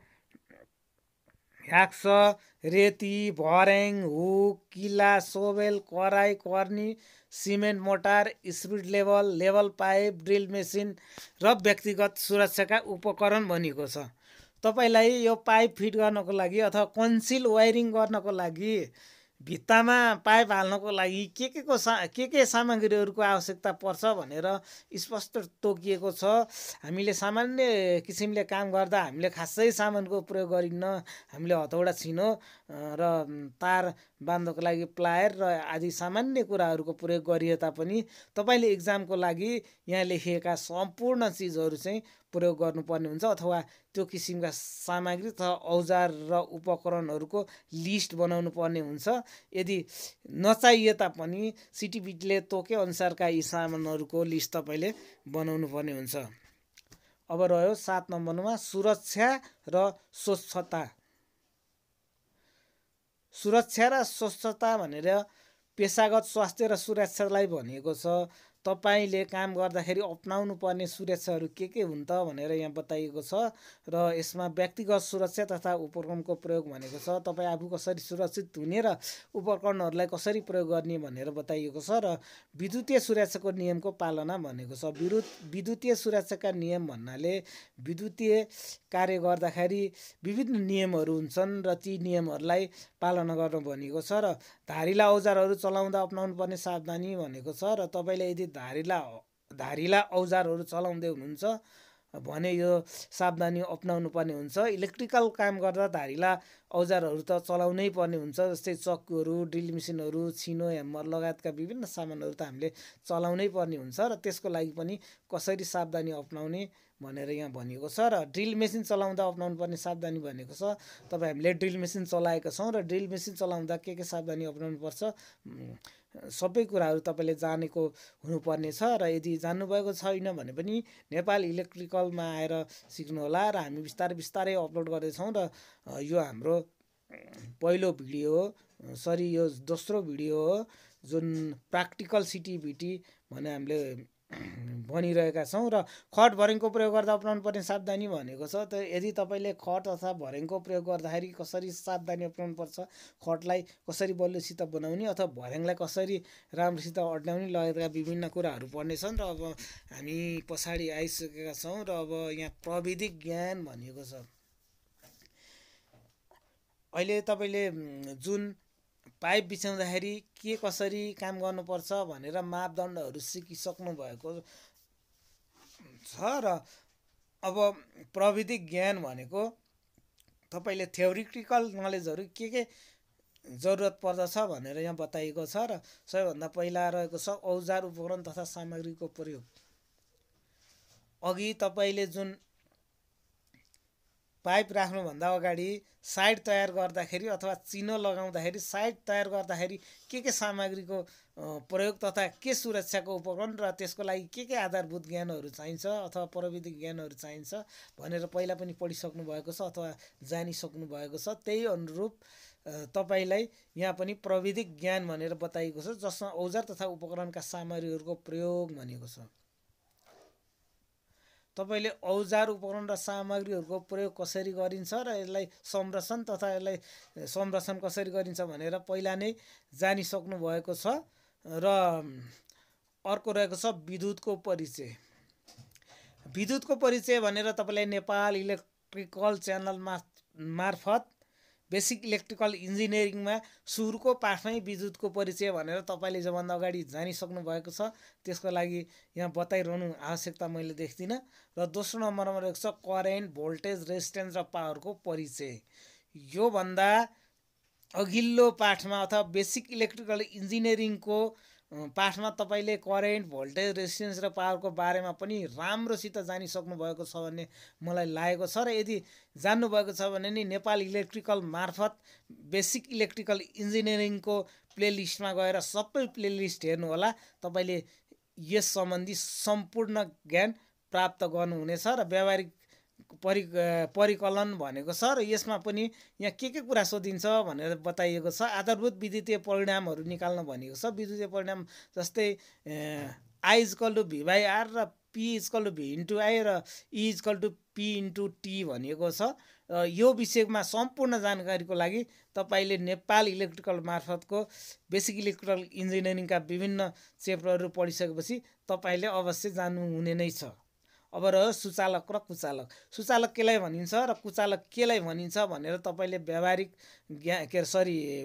ह्याक्स, रेती, भर्याङ, हुक, किल्ला, सोबेल, कराई, कर्नी, cement motor, speed level pipe, drill machine र व्यक्तिगत सुरक्षाका उपकरण भनिएको छ। तपाईँलाई यो पाइप फिट गर्नको लागि अथवा कन्सिल वायरिङ गर्नको लागि भित्तामा पाइप हाल्नको लागि के सामग्रीहरूको आवश्यकता पर्छ भनेर स्पष्ट तोकिएको छ। हामीले सामान्य किसिमले काम गर्दा हामीले खासै सामानको प्रयोग गरिन्न। हामीले हतौडा, छिनो र तार बाँध्नको लागि प्लायर र आदि सामान्य कुराहरूको प्रयोग गरिए तापनि तपाईँले इक्जामको लागि यहाँ लेखिएका सम्पूर्ण चिजहरू चाहिँ प्रयोग गर्नुपर्ने हुन्छ अथवा त्यो किसिमका सामग्री तथा औजार र उपकरणहरूको लिस्ट बनाउनु पर्ने हुन्छ। यदि नचाहिए तापनि सिटिभिटीले तोके अनुसारका यी सामानहरूको लिस्ट तपाईँले बनाउनु पर्ने हुन्छ। अब रह्यो 7 नम्बरमा सुरक्षा र स्वच्छता। सुरक्षा र स्वच्छता भनेर पेशागत स्वास्थ्य र सुरक्षालाई भनिएको छ। तपाईँले काम गर्दाखेरि अपनाउनु पर्ने सुरक्षाहरू के हुन् त भनेर यहाँ बताइएको छ र यसमा व्यक्तिगत सुरक्षा तथा उपकरणको प्रयोग भनेको छ। तपाईँ आफू कसरी सुरक्षित हुने र उपकरणहरूलाई कसरी प्रयोग गर्ने भनेर बताइएको छ र विद्युतीय सुरक्षाको नियमको पालना भनेको छ। विद्युतीय सुरक्षाका नियम भन्नाले विद्युतीय कार्य गर्दाखेरि विभिन्न नियमहरू हुन्छन् र ती नियमहरूलाई पालना गर्न भनिएको छ र धारिला औजारहरू चलाउँदा अपनाउनु पर्ने सावधानी भनेको छ र तपाईँले यदि धारिला औजारहरू चलाउँदै हुनुहुन्छ भने यो सावधानी अपनाउनु पर्ने हुन्छ। इलेक्ट्रिकल काम गर्दा धारिला औजारहरू त चलाउनै पर्ने हुन्छ, जस्तै चक्कुहरू, ड्रिल मेसिनहरू, छिनो, ह्यामर लगायतका विभिन्न सामानहरू त हामीले चलाउनै पर्ने हुन्छ र त्यसको लागि पनि कसरी सावधानी अपनाउने भनेर यहाँ भनिएको छ। र ड्रिल मेसिन चलाउँदा अपनाउनु पर्ने सावधानी भनेको छ, तपाईँ हामीले ड्रिल मेसिन चलाएका छौँ र ड्रिल मेसिन चलाउँदा के सावधानी अपनाउनु पर्छ सबै कुराहरू तपाईँले जानेको हुनुपर्ने छ र यदि जान्नुभएको छैन भने पनि नेपाल इलेक्ट्रिकलमा आएर सिक्नुहोला र हामी बिस्तारै अपलोड गर्दैछौँ र यो हाम्रो पहिलो भिडियो हो, यो दोस्रो भिडियो हो जुन प्र्याक्टिकल सिटिभिटी भने हामीले भनिरहेका छौँ र खट भर्याङको प्रयोग गर्दा अपनाउनु पर्ने सावधानी भनेको छ। त यदि तपाईँले खट अथवा भर्याङको प्रयोग गर्दाखेरि कसरी सावधानी अपनाउनु पर्छ, खटलाई कसरी बलियोसित बनाउने अथवा भर्याङलाई कसरी राम्रोसित अड्याउने लगायतका विभिन्न कुराहरू पढ्नेछन् र अब हामी पछाडि आइसकेका छौँ र अब यहाँ प्रविधिक ज्ञान भनिएको छ। अहिले तपाईँले जुन पाइप बिछाउँदाखेरि के कसरी काम गर्नुपर्छ भनेर मापदण्डहरू सिकिसक्नु भएको छ र अब प्रविधिक ज्ञान भनेको तपाईँले थ्योरिटिकल नलेजहरू के जरुरत पर्दछ भनेर यहाँ बताइएको छ र सबैभन्दा पहिला रहेको छ औजार उपकरण तथा सामग्रीको प्रयोग। अघि तपाईँले जुन पाइप राख्नुभन्दा अगाडि साइड तयार गर्दाखेरि अथवा चिनो लगाउँदाखेरि साइड तयार गर्दाखेरि के सामग्रीको प्रयोग तथा के सुरक्षाको उपकरण र त्यसको लागि के आधारभूत ज्ञानहरू चाहिन्छ अथवा प्रविधिक ज्ञानहरू चाहिन्छ भनेर पहिला पनि पढिसक्नु भएको छ अथवा जानिसक्नु भएको छ। त्यही अनुरूप तपाईँलाई यहाँ पनि प्रविधिक ज्ञान भनेर बताइएको छ, जसमा औजार तथा उपकरणका सामग्रीहरूको प्रयोग भनेको छ। तपाईँले औजार उपकरण र सामग्रीहरूको प्रयोग कसरी गरिन्छ र यसलाई संरक्षण कसरी गरिन्छ भनेर पहिला नै जानिसक्नु भएको छ। र अर्को रहेको छ विद्युतको परिचय। विद्युतको परिचय भनेर तपाईँलाई नेपाल इलेक्ट्रिकल च्यानल मार्फत बेसिक इलेक्ट्रिकल इन्जिनियरिङमा सुरुको पाठमै विद्युतको परिचय भनेर तपाईँले जोभन्दा अगाडि जानिसक्नु भएको छ, त्यसको लागि यहाँ बताइरहनु आवश्यकता मैले देख्दिनँ। र दोस्रो नम्बरमा रहेको छ करेन्ट, भोल्टेज, रेजिस्टेन्स र पावरको परिचय। योभन्दा अघिल्लो पाठमा अथवा बेसिक इलेक्ट्रिकल इन्जिनियरिङको पाठमा तपाईँले करेन्ट, भोल्टेज, रेजिस्टेन्स र पावरको बारेमा पनि राम्रोसित जानिसक्नु भएको छ भन्ने मलाई लागेको छ। र यदि जान्नुभएको छ भने नि नेपाल इलेक्ट्रिकल मार्फत बेसिक इलेक्ट्रिकल इन्जिनियरिङको प्लेलिस्टमा गएर सबै प्लेलिस्ट हेर्नुहोला, तपाईँले यस सम्बन्धी सम्पूर्ण ज्ञान प्राप्त गर्नुहुनेछ। र व्यावहारिक परिकलन भनेको छ र यसमा पनि यहाँ के कुरा सोधिन्छ भनेर बताइएको छ। आधारभूत विद्युतीय परिणामहरू निकाल्न भनिएको छ। विद्युतीय परिणाम जस्तै I=V/R र P=V/I र E=P/T भनिएको छ। यो विषयमा सम्पूर्ण जानकारीको लागि तपाईँले नेपाल इलेक्ट्रिकल मार्फतको बेसिक इलेक्ट्रिकल इन्जिनियरिङका विभिन्न च्याप्टरहरू पढिसकेपछि तपाईँले अवश्य जान्नुहुने नै छ। अब रह्यो सुचालक र कुचालक। सुचालक केलाई भनिन्छ र कुचालक केलाई भनिन्छ भनेर तपाईँले व्यावहारिक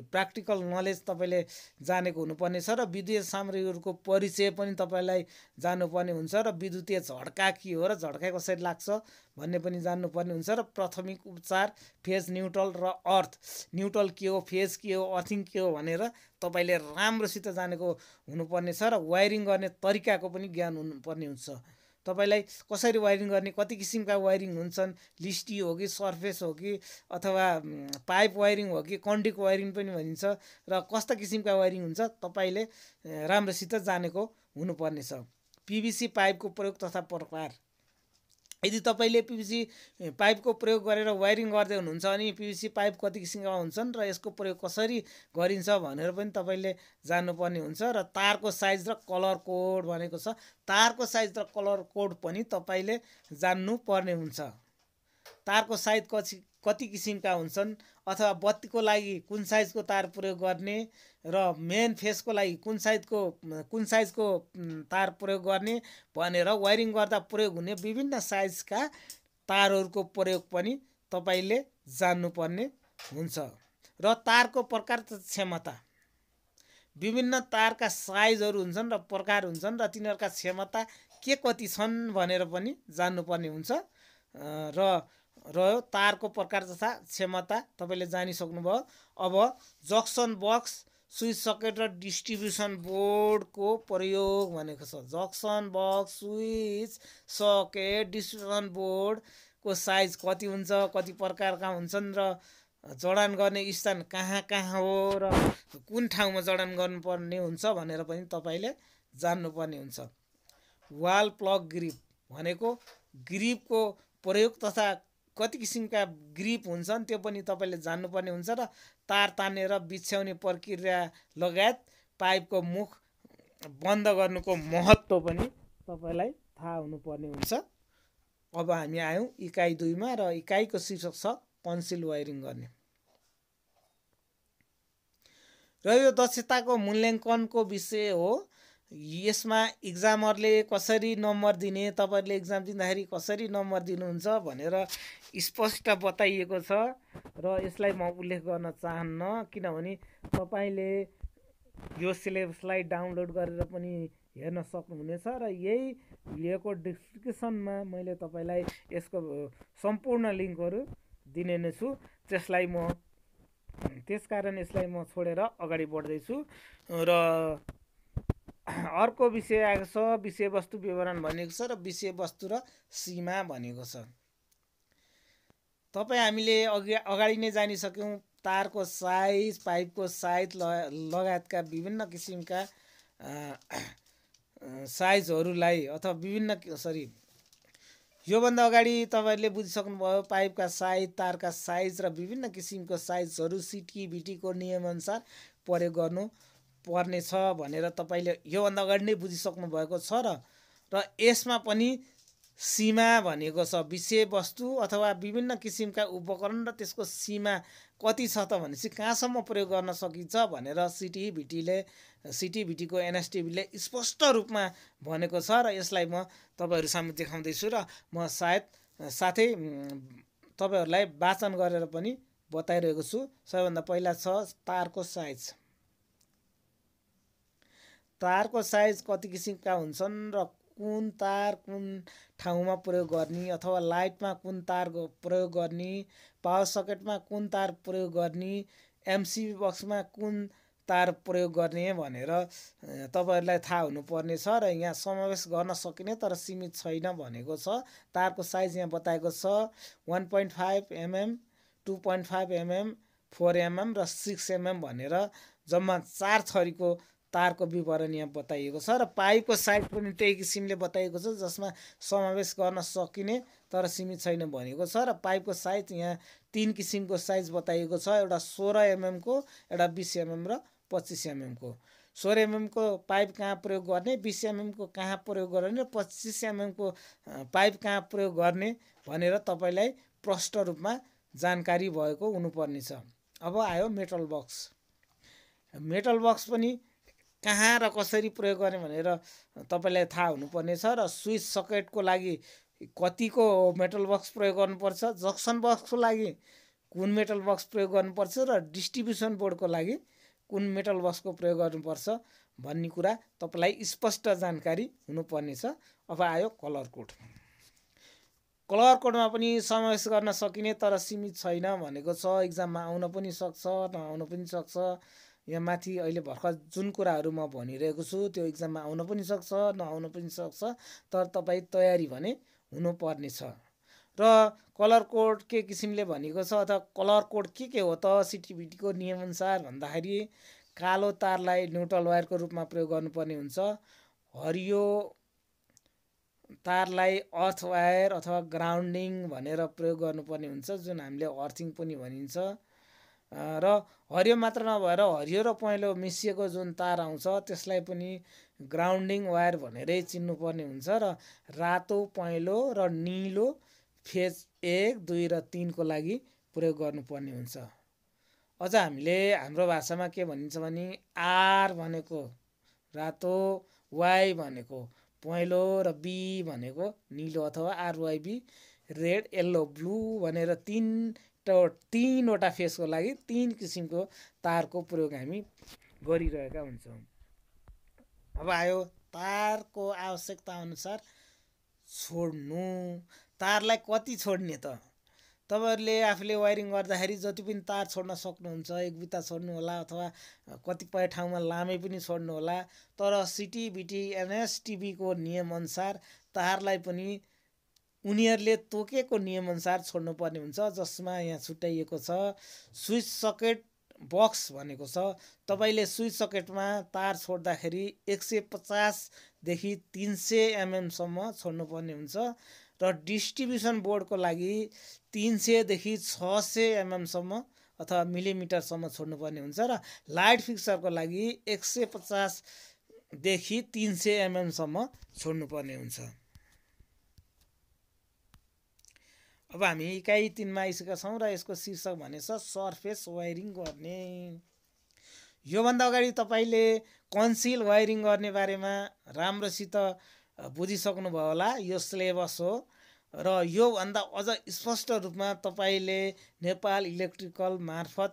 प्र्याक्टिकल नलेज तपाईँले जानेको हुनुपर्ने छ। र विद्युतीय सामग्रीहरूको परिचय पनि तपाईँलाई जान्नुपर्ने हुन्छ र विद्युतीय झड्का के हो र झड्का कसरी लाग्छ भन्ने पनि जान्नुपर्ने हुन्छ। र प्राथमिक उपचार, फेज न्युट्रल र अर्थ, न्युट्रल के हो, फेज के हो, अर्थिङ के हो भनेर तपाईँले राम्रोसित जानेको हुनुपर्ने छ। र वायरिङ गर्ने तरिकाको पनि ज्ञान हुनुपर्ने हुन्छ। तपाईँलाई कसरी वायरिङ गर्ने, कति किसिमका वायरिङ हुन्छन्, लिस्टी हो कि सर्फेस हो कि अथवा पाइप वायरिङ हो कि कन्डिक वायरिङ पनि भनिन्छ र कस्ता किसिमका वायरिङ हुन्छ तपाईँले राम्रोसित जानेको हुनुपर्ने छ। पिभिसी पाइपको प्रयोग तथा प्रकार। यदि तपाईँले पिभिसी पाइपको प्रयोग गरेर वायरिङ गर्दै हुनुहुन्छ भने पिभिसी पाइप कति किसिमका हुन्छन् र यसको प्रयोग कसरी गरिन्छ भनेर पनि तपाईँले जान्नुपर्ने हुन्छ। र तारको साइज र कलर कोड भनेको छ, तारको साइज र कलर कोड पनि तपाईँले जान्नुपर्ने हुन्छ। तारको साइज कति किसिमका हुन्छन् अथवा बत्तीको लागि कुन साइजको तार प्रयोग गर्ने र मेन फेसको लागि कुन साइजको तार प्रयोग गर्ने भनेर वायरिङ गर्दा प्रयोग हुने विभिन्न साइजका तारहरूको प्रयोग पनि तपाईँले जान्नुपर्ने हुन्छ। र तारको प्रकार तथा क्षमता, विभिन्न तारका साइजहरू हुन्छन् र प्रकार हुन्छन् र तिनीहरूका क्षमता के कति छन् भनेर पनि जान्नुपर्ने हुन्छ। र तारको प्रकार तथा क्षमता तपाईँले जानिसक्नुभयो। अब जक्सन बक्स, स्विच सकेट र डिस्ट्रिब्युसन बोर्डको प्रयोग भनेको छ। Junction box, switch socket, distribution बोर्डको साइज कति हुन्छ, कति प्रकारका हुन्छन् र जडान गर्ने स्थान कहाँ कहाँ हो र कुन ठाउँमा जडान गर्नुपर्ने हुन्छ भनेर पनि तपाईँले जान्नुपर्ने हुन्छ। वाल प्लग ग्रिप भनेको ग्रिपको प्रयोग तथा कति किसिमका ग्रिप हुन्छन् त्यो पनि तपाईँले जान्नुपर्ने हुन्छ। र तार तानेर बिछ्याउने प्रक्रिया लगायत पाइपको मुख बन्द गर्नुको महत्त्व पनि तपाईँलाई थाहा हुनुपर्ने हुन्छ। अब हामी आयौँ इकाइ 2मा र इकाइको शीर्षक छ कन्सिल वायरिङ गर्ने। र यो दक्षताको मूल्याङ्कनको विषय हो। यसमा इक्जामरले कसरी नम्बर दिने, तपाईँहरूले इक्जाम दिँदाखेरि कसरी नम्बर दिनुहुन्छ भनेर स्पष्ट बताइएको छ र यसलाई म उल्लेख गर्न चाहन्न, किनभने तपाईँले यो सिलेबसलाई डाउनलोड गरेर पनि हेर्न सक्नुहुनेछ र यही भिडियोको डिस्क्रिप्सनमा मैले तपाईँलाई यसको सम्पूर्ण लिङ्कहरू दिने नै छु। त्यसकारण यसलाई म छोडेर अगाडि बढ्दैछु। र अर्को विषय आएको छ विषयवस्तु विवरण भनेको छ र विषयवस्तु र सीमा भनेको छ। हामीले अगाडि नै जानिसक्यौँ तारको साइज, पाइपको साइज लगायतका विभिन्न किसिमका साइजहरूलाई अथवा योभन्दा अगाडि तपाईँहरूले बुझिसक्नुभयो पाइपका साइज, तारका साइज र विभिन्न किसिमको साइजहरू सिटिभिटीको नियमअनुसार प्रयोग गर्नु पर्ने छ भनेर तपाईँले योभन्दा अगाडि नै बुझिसक्नु भएको छ। र यसमा पनि सीमा भनेको छ विषयवस्तु अथवा विभिन्न किसिमका उपकरण र त्यसको सीमा कति छ त भनेपछि कहाँसम्म प्रयोग गर्न सकिन्छ भनेर सिटिभिटीको एनएसटिभीले स्पष्ट रूपमा भनेको छ र यसलाई म तपाईँहरू सामु देखाउँदैछु र म साथै तपाईँहरूलाई वाचन गरेर पनि बताइरहेको छु। सबैभन्दा पहिला छ तारको साइज। तारको साइज कति किसिमका हुन्छन् र कुन तार कुन ठाउँमा प्रयोग गर्ने अथवा लाइटमा कुन तार प्रयोग गर्ने, पावर सकेटमा कुन तार प्रयोग गर्ने, एमसिबी बक्समा कुन तार प्रयोग गर्ने भनेर तपाईँहरूलाई थाहा हुनुपर्ने छ र यहाँ समावेश गर्न सकिने तर सीमित छैन भनेको छ। तारको साइज यहाँ बताएको छ 1.5 mm, 2.5 mm, 4 mm र 6 mm भनेर जम्मा 4 थरीको तारको विवरण यहाँ बताइएको छ। र पाइपको साइज पनि त्यही किसिमले बताइएको छ जसमा समावेश गर्न सकिने तर सीमित छैन भनेको छ। र पाइपको साइज यहाँ 3 किसिमको साइज बताइएको छ, एउटा 16 mm को, एउटा 20 mm र 25 mm को। 16 mm को पाइप कहाँ प्रयोग गर्ने, 20 mm को कहाँ प्रयोग गर्ने, 25 mm को पाइप कहाँ प्रयोग गर्ने भनेर तपाईँलाई प्रष्ट रूपमा जानकारी भएको हुनुपर्ने छ। अब आयो मेटल बक्स। मेटल बक्स पनि कहाँ र कसरी प्रयोग गर्ने भनेर तपाईँलाई थाहा हुनुपर्ने छ। र स्विच सकेटको लागि कतिको मेटल बक्स प्रयोग गर्नुपर्छ, जक्सन बक्सको लागि कुन मेटल बक्स प्रयोग गर्नुपर्छ र डिस्ट्रिब्युसन बोर्डको लागि कुन मेटल बक्सको प्रयोग गर्नुपर्छ भन्ने कुरा तपाईँलाई स्पष्ट जानकारी हुनुपर्ने छ। अब आयो कलर कोड। कलर कोडमा पनि समावेश गर्न सकिने तर सीमित छैन भनेको छ। इक्जाममा आउन पनि सक्छ, नआउन पनि सक्छ। यहाँ माथि अहिले भर्खर जुन कुराहरू म भनिरहेको छु त्यो इक्जाममा आउन पनि सक्छ, नआउन पनि सक्छ, तर तपाईँ तयारी भने हुनुपर्ने छ। र कलर कोड के किसिमले भनेको छ अथवा कलर कोड के हो त सिटिभिटीको नियमअनुसार भन्दाखेरि कालो तारलाई न्युट्रल वायरको रूपमा प्रयोग गर्नुपर्ने हुन्छ। हरियो तारलाई अर्थ वायर अथवा ग्राउन्डिङ भनेर प्रयोग गर्नुपर्ने हुन्छ, जुन हामीले अर्थिङ पनि भनिन्छ। र हरियो मात्र नभएर हरियो र पहेँलो मिसिएको जुन तार आउँछ त्यसलाई पनि ग्राउन्डिङ वायर भनेरै चिन्नुपर्ने हुन्छ। र रातो, पहेँलो र निलो फेज 1, 2 र 3 को लागि प्रयोग गर्नुपर्ने हुन्छ। अझ हामीले हाम्रो भाषामा के भनिन्छ भने आर भनेको रातो, वाई भनेको पहेँलो र बी भनेको निलो अथवा आरवाईबी रेड, येल्लो, ब्लू भनेर तीनवटा फेसको लागि 3 किसिमको तारको प्रयोग हामी गरिरहेका हुन्छौँ। अब आयो तारको आवश्यकता अनुसार छोड्नु। तारलाई कति छोड्ने त? तपाईँहरूले आफूले वायरिङ गर्दाखेरि जति पनि तार छोड्न सक्नुहुन्छ, एक बिता छोड्नु होला अथवा कतिपय ठाउँमा लामै पनि छोड्नु होला। तर सिटिबिटी एनएसटिबीको नियमअनुसार तारलाई पनि उनीहरूले तोकेको नियमअनुसार छोड्नुपर्ने हुन्छ, जसमा यहाँ छुट्याइएको छ। स्विच सकेट बक्स भनेको छ, तपाईँले स्विच सकेटमा तार छोड्दाखेरि 150 देखि 300 एमएमसम्म छोड्नुपर्ने हुन्छ। र डिस्ट्रिब्युसन बोर्डको लागि 300 देखि 600 एमएमसम्म अथवा मिलिमिटरसम्म छोड्नुपर्ने हुन्छ। र लाइट फिक्सरको लागि 150 देखि 300 एमएमसम्म छोड्नुपर्ने हुन्छ। अब हामी इकाइ 3 मा आइसकेका छौँ र यसको शीर्षक भनेछ सर्फेस वायरिङ गर्ने। योभन्दा अगाडि तपाईँले कन्सिल वायरिङ गर्ने बारेमा राम्रोसित बुझिसक्नुभयो होला। यो सिलेबस हो र योभन्दा अझ स्पष्ट रूपमा तपाईँले नेपाल इलेक्ट्रिकल मार्फत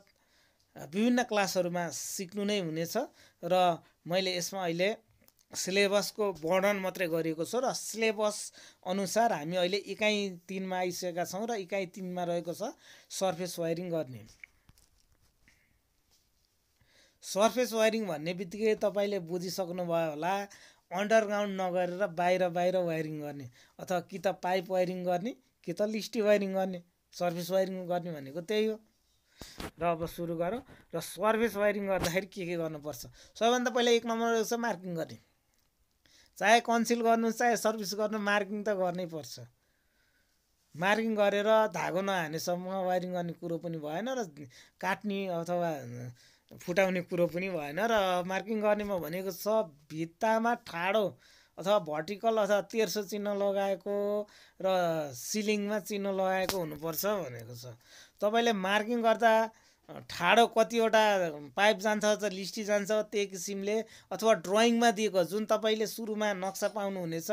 विभिन्न क्लासहरूमा सिक्नु नै हुनेछ। र मैले यसमा अहिले सिलेबसको वर्णन मात्रै गरिएको छु र सिलेबस अनुसार हामी अहिले इकाइ 3 मा आइसकेका छौँ र इकाइ 3 मा रहेको छ सर्फेस वायरिङ गर्ने। सर्फेस वायरिङ भन्ने बित्तिकै तपाईँले बुझिसक्नुभयो होला, अन्डरग्राउन्ड नगरेर बाहिर वायरिङ गर्ने अथवा कि त पाइप वायरिङ गर्ने कि त लिस्टी वायरिङ गर्ने। सर्फेस वायरिङ गर्ने भनेको त्यही हो। र अब सुरु गरौँ। र सर्फेस वायरिङ गर्दाखेरि के गर्नुपर्छ? सबैभन्दा पहिला 1 नम्बर रहेको छ मार्किङ गर्ने। चाहे कन्सिल गर्नु चाहे सर्भिस गर्नु, मार्किङ त गर्नै पर्छ। मार्किङ गरेर धागो नहानेसम्म वायरिङ गर्ने कुरो पनि भएन र काट्ने अथवा फुटाउने कुरो पनि भएन। र मार्किङ गर्नेमा भनेको छ भित्तामा ठाडो अथवा भर्टिकल अथवा तेर्सो चिन्ह लगाएको र सिलिङमा चिन्ह लगाएको हुनुपर्छ भनेको छ। तपाईँले मार्किङ गर्दा ठाडो कतिवटा पाइप जान्छ त लिस्टी जान्छ, त्यही किसिमले अथवा ड्रइङमा दिएको जुन तपाईँले सुरुमा नक्सा पाउनुहुनेछ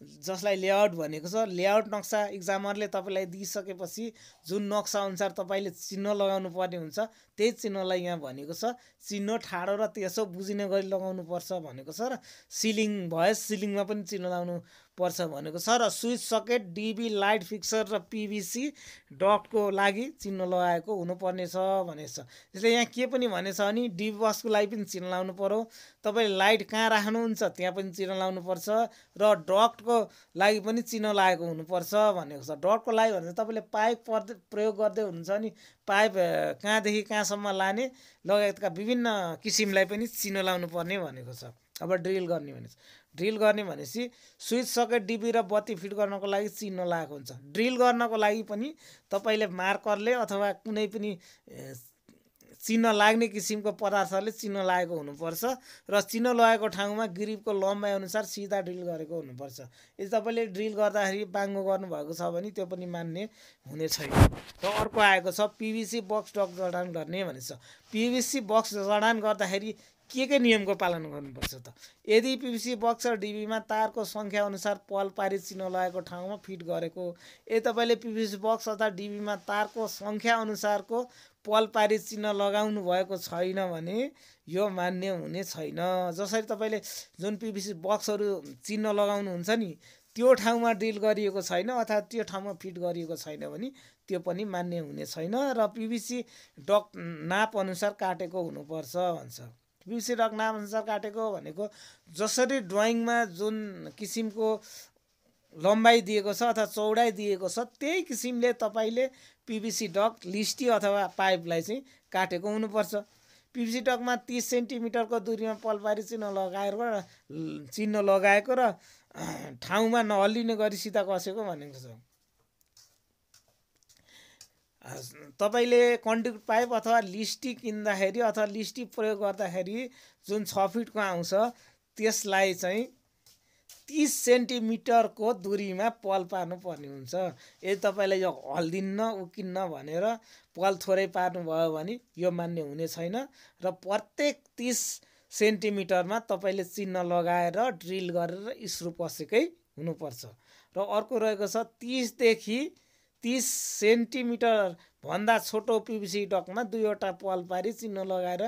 जसलाई लेआउट भनेको छ, लेआउट नक्सा इक्जामरले तपाईँलाई दिइसकेपछि जुन नक्सा अनुसार तपाईँले चिन्ह लगाउनु पर्ने हुन्छ त्यही चिन्हलाई यहाँ भनेको छ। चिन्ह ठाडो र तेर्सो बुझिने गरी लगाउनु पर्छ भनेको छ। र सिलिङ भयो, सिलिङमा पनि चिन्ह लगाउनु पर्छ भनेको छ। र switch socket, DB, light fixture र पिभिसी डक्टको लागि चिन्ह लगाएको हुनुपर्ने छ भनेको छ। त्यसले यहाँ के पनि भनेछ भने डिबी बक्सको लागि पनि चिन्ह लगाउनु पर्यो, तपाईँले लाइट कहाँ राख्नुहुन्छ त्यहाँ पनि चिन्ह लगाउनु पर्छ, र डक्टको लागि पनि चिन्ह लागेको हुनुपर्छ भनेको छ। डक्टको लागि भने तपाईँले पाइप प्रयोग गर्दै हुनुहुन्छ नि, पाइप कहाँदेखि कहाँसम्म लाने लगायतका विभिन्न किसिमलाई पनि चिन्ह लगाउनु पर्ने भनेको छ। अब ड्रिल गर्ने भनेछ। ड्रिल गर्ने भनेपछि स्विच सकेट, डिबी र बत्ती फिट गर्नको लागि चिन्ह लागेको हुन्छ। ड्रिल गर्नको लागि पनि तपाईँले मार्करले अथवा कुनै पनि चिन्ह लाग्ने किसिमको पदार्थले चिन्ह लागेको हुनुपर्छ। र चिन्ह लगाएको ठाउँमा ग्रिपको लम्बाइ अनुसार सिधा ड्रिल गरेको हुनुपर्छ। यदि तपाईँले ड्रिल गर्दाखेरि बाङ्गो गर्नुभएको छ भने त्यो पनि मान्य हुने छैन। र अर्को आएको छ पिभिसी बक्स डक्ट जडान गर्ने भनेछ। पिभिसी बक्स जडान गर्दाखेरि के नियमको पालन गर्नुपर्छ त? यदि पिभिसी बक्स र डिबीमा तारको सङ्ख्या अनुसार पल पारी चिन्ह लगाएको ठाउँमा फिट गरेको, यदि तपाईँले पिभिसी बक्स अथवा डिबीमा तारको सङ्ख्या अनुसारको पल पारी चिन्ह लगाउनु भएको छैन भने यो मान्य हुने छैन। जसरी तपाईँले जुन पिभिसी बक्सहरू चिन्ह लगाउनुहुन्छ नि त्यो ठाउँमा ड्रिल गरिएको छैन अथवा त्यो ठाउँमा फिट गरिएको छैन भने त्यो पनि मान्य हुने छैन। र पिभिसी डक्ट नाप अनुसार काटेको हुनुपर्छ भन्छ। पिभिसी डक्ट नाप अनुसार काटेको भनेको जसरी ड्रइङमा जुन किसिमको लम्बाइ दिएको छ अथवा चौडाइ दिएको छ त्यही किसिमले तपाईँले पिभिसी डक्ट, लिस्टी अथवा पाइपलाई चाहिँ काटेको हुनुपर्छ। पिभिसी डकमा 30 सेन्टिमिटरको दूरीमा पल पारी चिन्ह लगाएको र ठाउँमा नहल्लिने गरी सिधा कसेको भनेको छ। तपाईँले कन्ड्युट पाइप अथवा लिस्टी किन्दाखेरि अथवा लिस्टी प्रयोग गर्दाखेरि जुन 6 फिटको आउँछ त्यसलाई चाहिँ 30 सेन्टिमिटरको दूरीमा पल पार्नु पर्ने हुन्छ। यदि तपाईँले यो हल्दिन्न उकिन्न भनेर पल थोरै पार्नुभयो भने यो मान्य हुने छैन र प्रत्येक 30 सेन्टिमिटरमा तपाईँले चिन्ह लगाएर ड्रिल गरेर स्क्रु पसेकै हुनुपर्छ। र अर्को रहेको छ 30 देखि 30 सेन्टिमिटर भन्दा छोटो पिभिसी डकमा 2वटा पल पारी चिन्ह लगाएर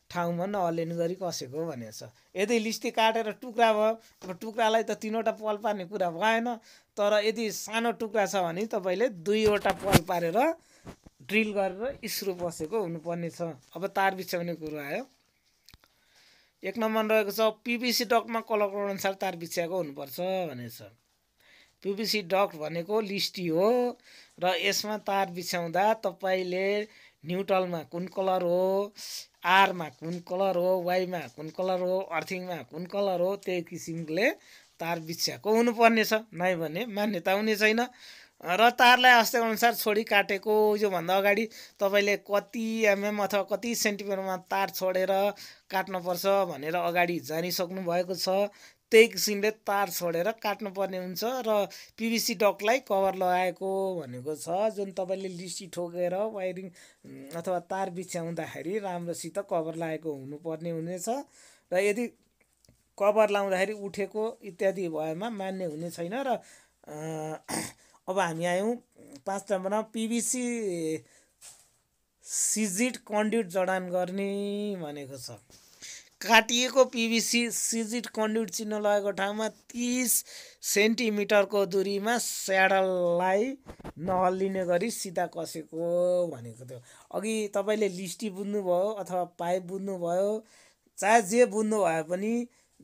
ठाउँमा नहल्लिने गरी कसेको भनेको छ। यदि लिस्टी काटेर टुक्रा भयो, अब टुक्रालाई त 3वटा पल पार्ने कुरा भएन, तर यदि सानो टुक्रा छ भने तपाईँले 2वटा पल पारेर ड्रिल गरेर स्क्रु पसेको हुनुपर्ने छ। अब तार बिछ्याउने कुरो आयो। 1 नम्बर रहेको छ पिभिसी डक्टमा कलर कोड अनुसार तार बिछ्याएको हुनुपर्छ भनेको छ। पिभिसी डक्ट भनेको लिस्टी हो र यसमा तार बिछ्याउँदा तपाईँले न्युट्रलमा कुन कलर हो, आरमा कुन कलर हो, वाइमा कुन कलर हो, अर्थिङमा कुन कलर हो, त्यही किसिमले तार बिछ्याएको हुनुपर्ने छ, नै भने मान्यता हुने छैन। र तारलाई आवश्यक अनुसार छोडी काटेको योभन्दा अगाडि तपाईँले कति एमएम अथवा कति सेन्टिमिटरमा तार छोडेर काट्नुपर्छ भनेर अगाडि जानिसक्नु भएको छ, त्यही किसिमले तार छोडेर काट्नुपर्ने हुन्छ। र पिभिसी डक्टलाई कभर लगाएको भनेको छ जुन तपाईँले लिस्टी ठोकेर वायरिङ अथवा तार बिछ्याउँदाखेरि राम्रोसित कभर लगाएको हुनुपर्ने हुनेछ। र यदि कभर लाउँदाखेरि उठेको इत्यादि भएमा मान्य हुने छैन। र अब हामी आयौँ 5 नम्बरमा पिभिसी सिजिट कन्ड्युट जडान गर्ने भनेको छ। काटिएको पिभिसी सिजिट कन्ड्युट चिन्ह लगाएको ठाउँमा 30 सेन्टिमिटरको दूरीमा स्याडललाई नहल्लिने गरी सिधा कसेको भनेको थियो। अघि तपाईँले लिस्टी बुझ्नुभयो अथवा पाइप बुझ्नुभयो, चाहे जे बुझ्नु भए पनि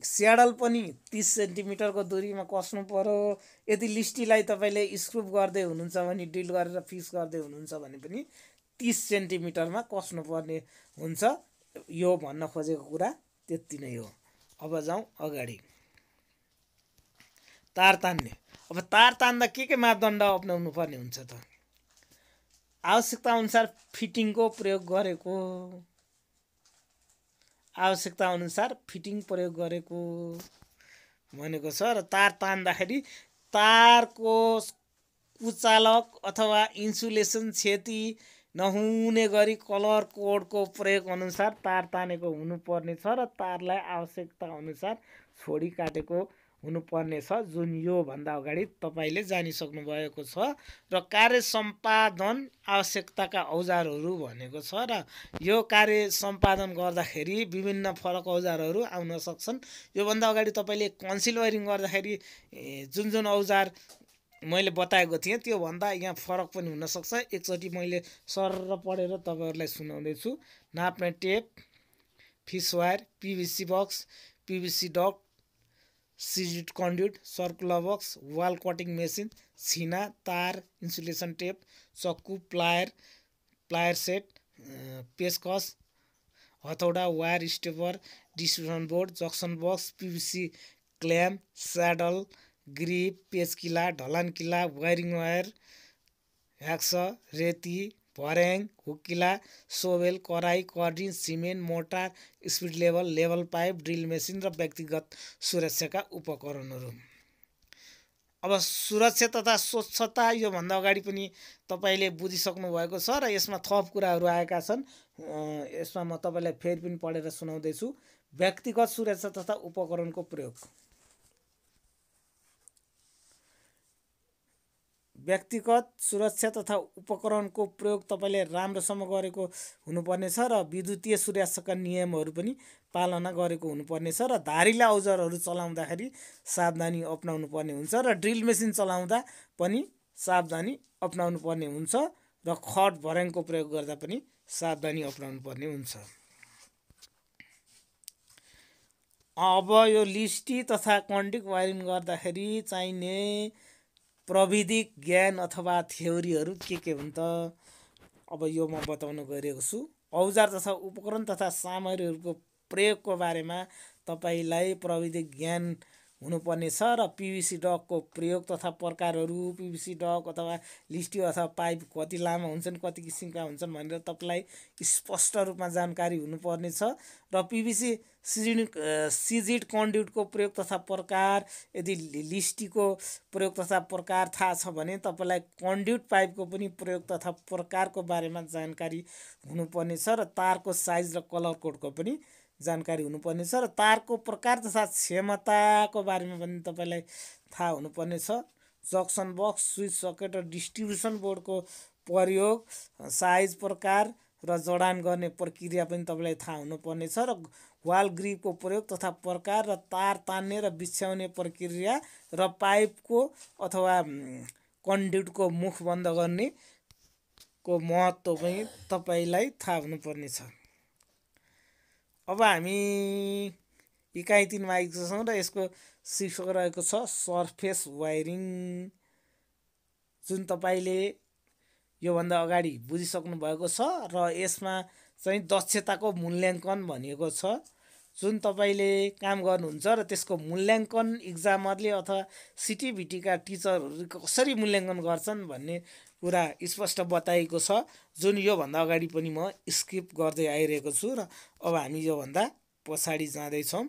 स्याडल पनि 30 सेन्टिमिटरको दूरीमा कसनु पर्यो। यदि लिस्टीलाई तपाईँले स्क्रुप गर्दै हुनुहुन्छ भने, ड्रिल गरेर फिक्स गर्दै हुनुहुन्छ भने पनि 30 सेन्टिमिटरमा कस्नुपर्ने हुन्छ। यो भन्न खोजेको कुरा त्यति नै हो। अब जाउँ अगाडि। तार तान्ने। अब तार तान्दा के मापदण्ड अपनाउनु पर्ने हुन्छ त? आवश्यकता अनुसार फिटिङको प्रयोग गरेको, आवश्यकता अनुसार फिटिङ प्रयोग गरेको भनेको छ। र तार तान्दाखेरि तारको कुचालक अथवा इन्सुलेसन क्षति नहुने गरी कलर कोडको प्रयोग अनुसार तार तानेको हुनुपर्ने छ र तारलाई आवश्यकता अनुसार छोडी काटेको हुनुपर्ने छ, जुन यो भन्दा अगाडि तपाईँले जानिसक्नु भएको छ। र कार्य सम्पादन आवश्यकताका औजारहरू भनेको छ। र यो कार्य सम्पादन गर्दाखेरि विभिन्न फरक औजारहरू आउन सक्छन्। योभन्दा अगाडि तपाईँले कन्सिल वायरिङ गर्दाखेरि जुन जुन औजार मैले बताएको थिएँ त्योभन्दा यहाँ फरक पनि हुनसक्छ। एकचोटि मैले सरर पढेर तपाईँहरूलाई सुनाउँदैछु। नाप्ने tape, fish wire, PVC box, PVC duct, सिजिट conduit, circular box, wall cutting machine, छिना, तार, इन्सुलेसन टेप, चक्कु, प्लायर सेट, पेचकस, हथौडा, wire stripper, distribution board, junction box, PVC clamp, saddle, grip, पेच किला, ढलान किला, वायरिङ वायर, ह्याक्स, रेती, भर्याङ, हुक किला, सोबेल, कराई, कर्डिन, cement, motor, speed level pipe, drill machine र व्यक्तिगत सुरक्षाका उपकरणहरू। अब सुरक्षा तथा स्वच्छता योभन्दा अगाडि पनि तपाईँले बुझिसक्नु भएको छ र यसमा थप कुराहरू आएका छन्। यसमा म तपाईँलाई फेरि पनि पढेर सुनाउँदैछु। व्यक्तिगत सुरक्षा तथा उपकरणको प्रयोग। व्यक्तिगत सुरक्षा तथा उपकरणको प्रयोग तपाईँले राम्रोसँग गरेको हुनुपर्ने छ र विद्युतीय सुरक्षाका नियमहरू पनि पालना गरेको हुनुपर्ने छ र धारिला औजारहरू चलाउँदाखेरि सावधानी अपनाउनु पर्ने हुन्छ र ड्रिल मेसिन चलाउँदा पनि सावधानी अपनाउनु पर्ने हुन्छ र खट भर्याङको प्रयोग गर्दा पनि सावधानी अपनाउनु पर्ने हुन्छ। अब यो लिस्टी तथा कन्ड्युट वायरिङ गर्दाखेरि चाहिने प्रविधिक ज्ञान अथवा थ्योरीहरू के हुन् त? अब यो म बताउन गइरहेको छु। औजार तथा उपकरण तथा सामग्रीहरूको प्रयोगको बारेमा तपाईँलाई प्रविधि ज्ञान हुनुपर्ने छ र पिभिसी डगको प्रयोग तथा प्रकारहरू, पिभिसी डग अथवा लिस्टी अथवा पाइप कति लामो हुन्छन्, कति किसिमका हुन्छन् भनेर तपाईँलाई स्पष्ट रूपमा जानकारी हुनुपर्ने छ र पिभिसी सिजिड कन्ड्युटको प्रयोग तथा प्रकार, यदि लिस्टीको प्रयोग तथा प्रकार थाहा छ भने तपाईँलाई कन्ड्युट पाइपको पनि प्रयोग तथा प्रकारको बारेमा जानकारी हुनुपर्ने छ र तारको साइज र कलर कोडको पनि जानकारी हुनुपर्ने छ र तारको प्रकार तथा क्षमताको बारेमा पनि तपाईँलाई थाहा हुनुपर्ने छ। जक्सन बक्स, स्विच सकेट र डिस्ट्रिब्युसन बोर्डको प्रयोग, साइज, प्रकार र जडान गर्ने प्रक्रिया पनि तपाईँलाई थाहा हुनुपर्ने छ र वाल ग्रिपको प्रयोग तथा प्रकार र तार तान्ने र बिछ्याउने प्रक्रिया र पाइपको अथवा कन्ड्युटको मुख बन्द गर्ने को महत्त्व पनि तपाईँलाई थाहा हुनुपर्ने छ। अब हामी इकाइ 3 मा आइसकेका छौँ र यसको शीर्षक रहेको छ सर्फेस वायरिङ, जुन तपाईँले योभन्दा अगाडि बुझिसक्नु भएको छ र यसमा चाहिँ दक्षताको मूल्याङ्कन भनिएको छ। जुन तपाईँले काम गर्नुहुन्छ र त्यसको मूल्याङ्कन इक्जामरले अथवा सिटिभिटीका टिचरहरूले कसरी मूल्याङ्कन गर्छन् भन्ने कुरा स्पष्ट बताइएको छ, जुन योभन्दा अगाडि पनि म स्किप गर्दै आइरहेको छु र अब हामी योभन्दा पछाडि जाँदैछौँ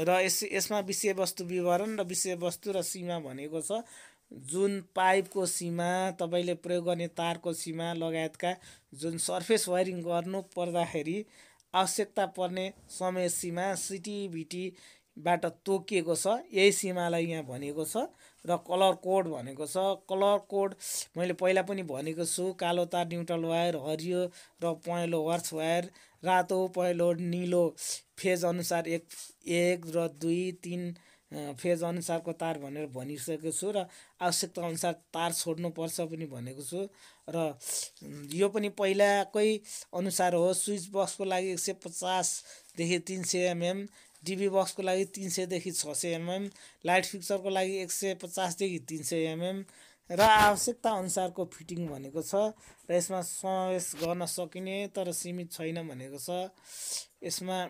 र यसमा विषयवस्तु विवरण र विषयवस्तु र सीमा भनेको छ। जुन पाइपको सीमा, तपाईँले प्रयोग गर्ने तारको सीमा लगायतका जुन सर्फेस वायरिङ गर्नु पर्दाखेरि आवश्यकता पर्ने समय सीमा सिटिभिटीबाट तोकिएको छ, यही सीमालाई यहाँ भनेको छ। र कलर कोड भनेको छ। कलर कोड मैले पहिला पनि भनेको छु, कालो तार न्युट्रल वायर, हरियो र पहेँलो वर्च वायर, रातो पहेँलो निलो फेज अनुसार 1 र 2, 3 फेज अनुसारको तार भनेर भनिसकेको छु र आवश्यकता अनुसार तार छोड्नुपर्छ पनि भनेको छु र यो पनि पहिलाकै अनुसार हो। स्विच बक्सको लागि 150 देखि 300 mm, डिबी बक्सको लागि 300 देखि 600 mm, लाइट फिक्सरको लागि 150 देखि 300 mm र आवश्यकता अनुसारको फिटिङ भनेको छ र यसमा समावेश गर्न सकिने तर सीमित छैन भनेको छ। यसमा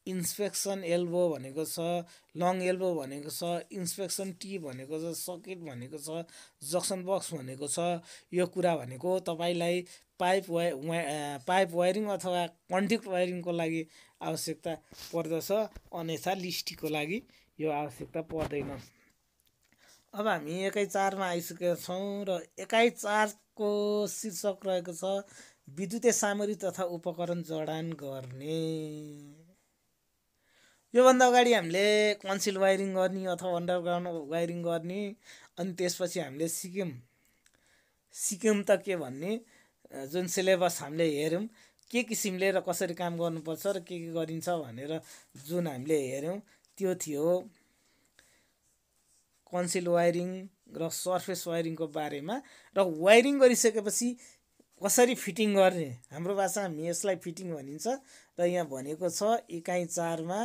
इन्स्पेक्सन एल्बो भनेको छ, लङ एल्बो भनेको छ, इन्स्पेक्सन टी भनेको छ, सकेट भनेको छ, जक्सन बक्स भनेको छ। यो कुरा भनेको तपाईँलाई पाइप वायरिङ अथवा कन्डक्ट वायरिङको लागि आवश्यकता पर्दछ, अन्यथा लिस्टीको लागि यो आवश्यकता पर्दैन। अब हामी एकाइ 4 मा आइसकेका छौँ र एकाइ 4 को शीर्षक रहेको छ विद्युतीय सामग्री तथा उपकरण जडान गर्ने। योभन्दा अगाडि हामीले कन्सिल वायरिङ गर्ने अथवा अन्डरग्राउन्ड वायरिङ गर्ने, अनि त्यसपछि हामीले सिक्यौँ त के भन्ने जुन सिलेबस हामीले हेऱ्यौँ, के किसिमले र कसरी काम गर्नुपर्छ र के गरिन्छ भनेर जुन हामीले हेऱ्यौँ त्यो थियो कन्सिल वायरिङ र सर्फेस वायरिङको बारेमा। र वायरिङ गरिसकेपछि कसरी फिटिङ गर्ने, हाम्रो भाषामा यसलाई फिटिङ भनिन्छ र यहाँ भनेको छ इकाइ 4 मा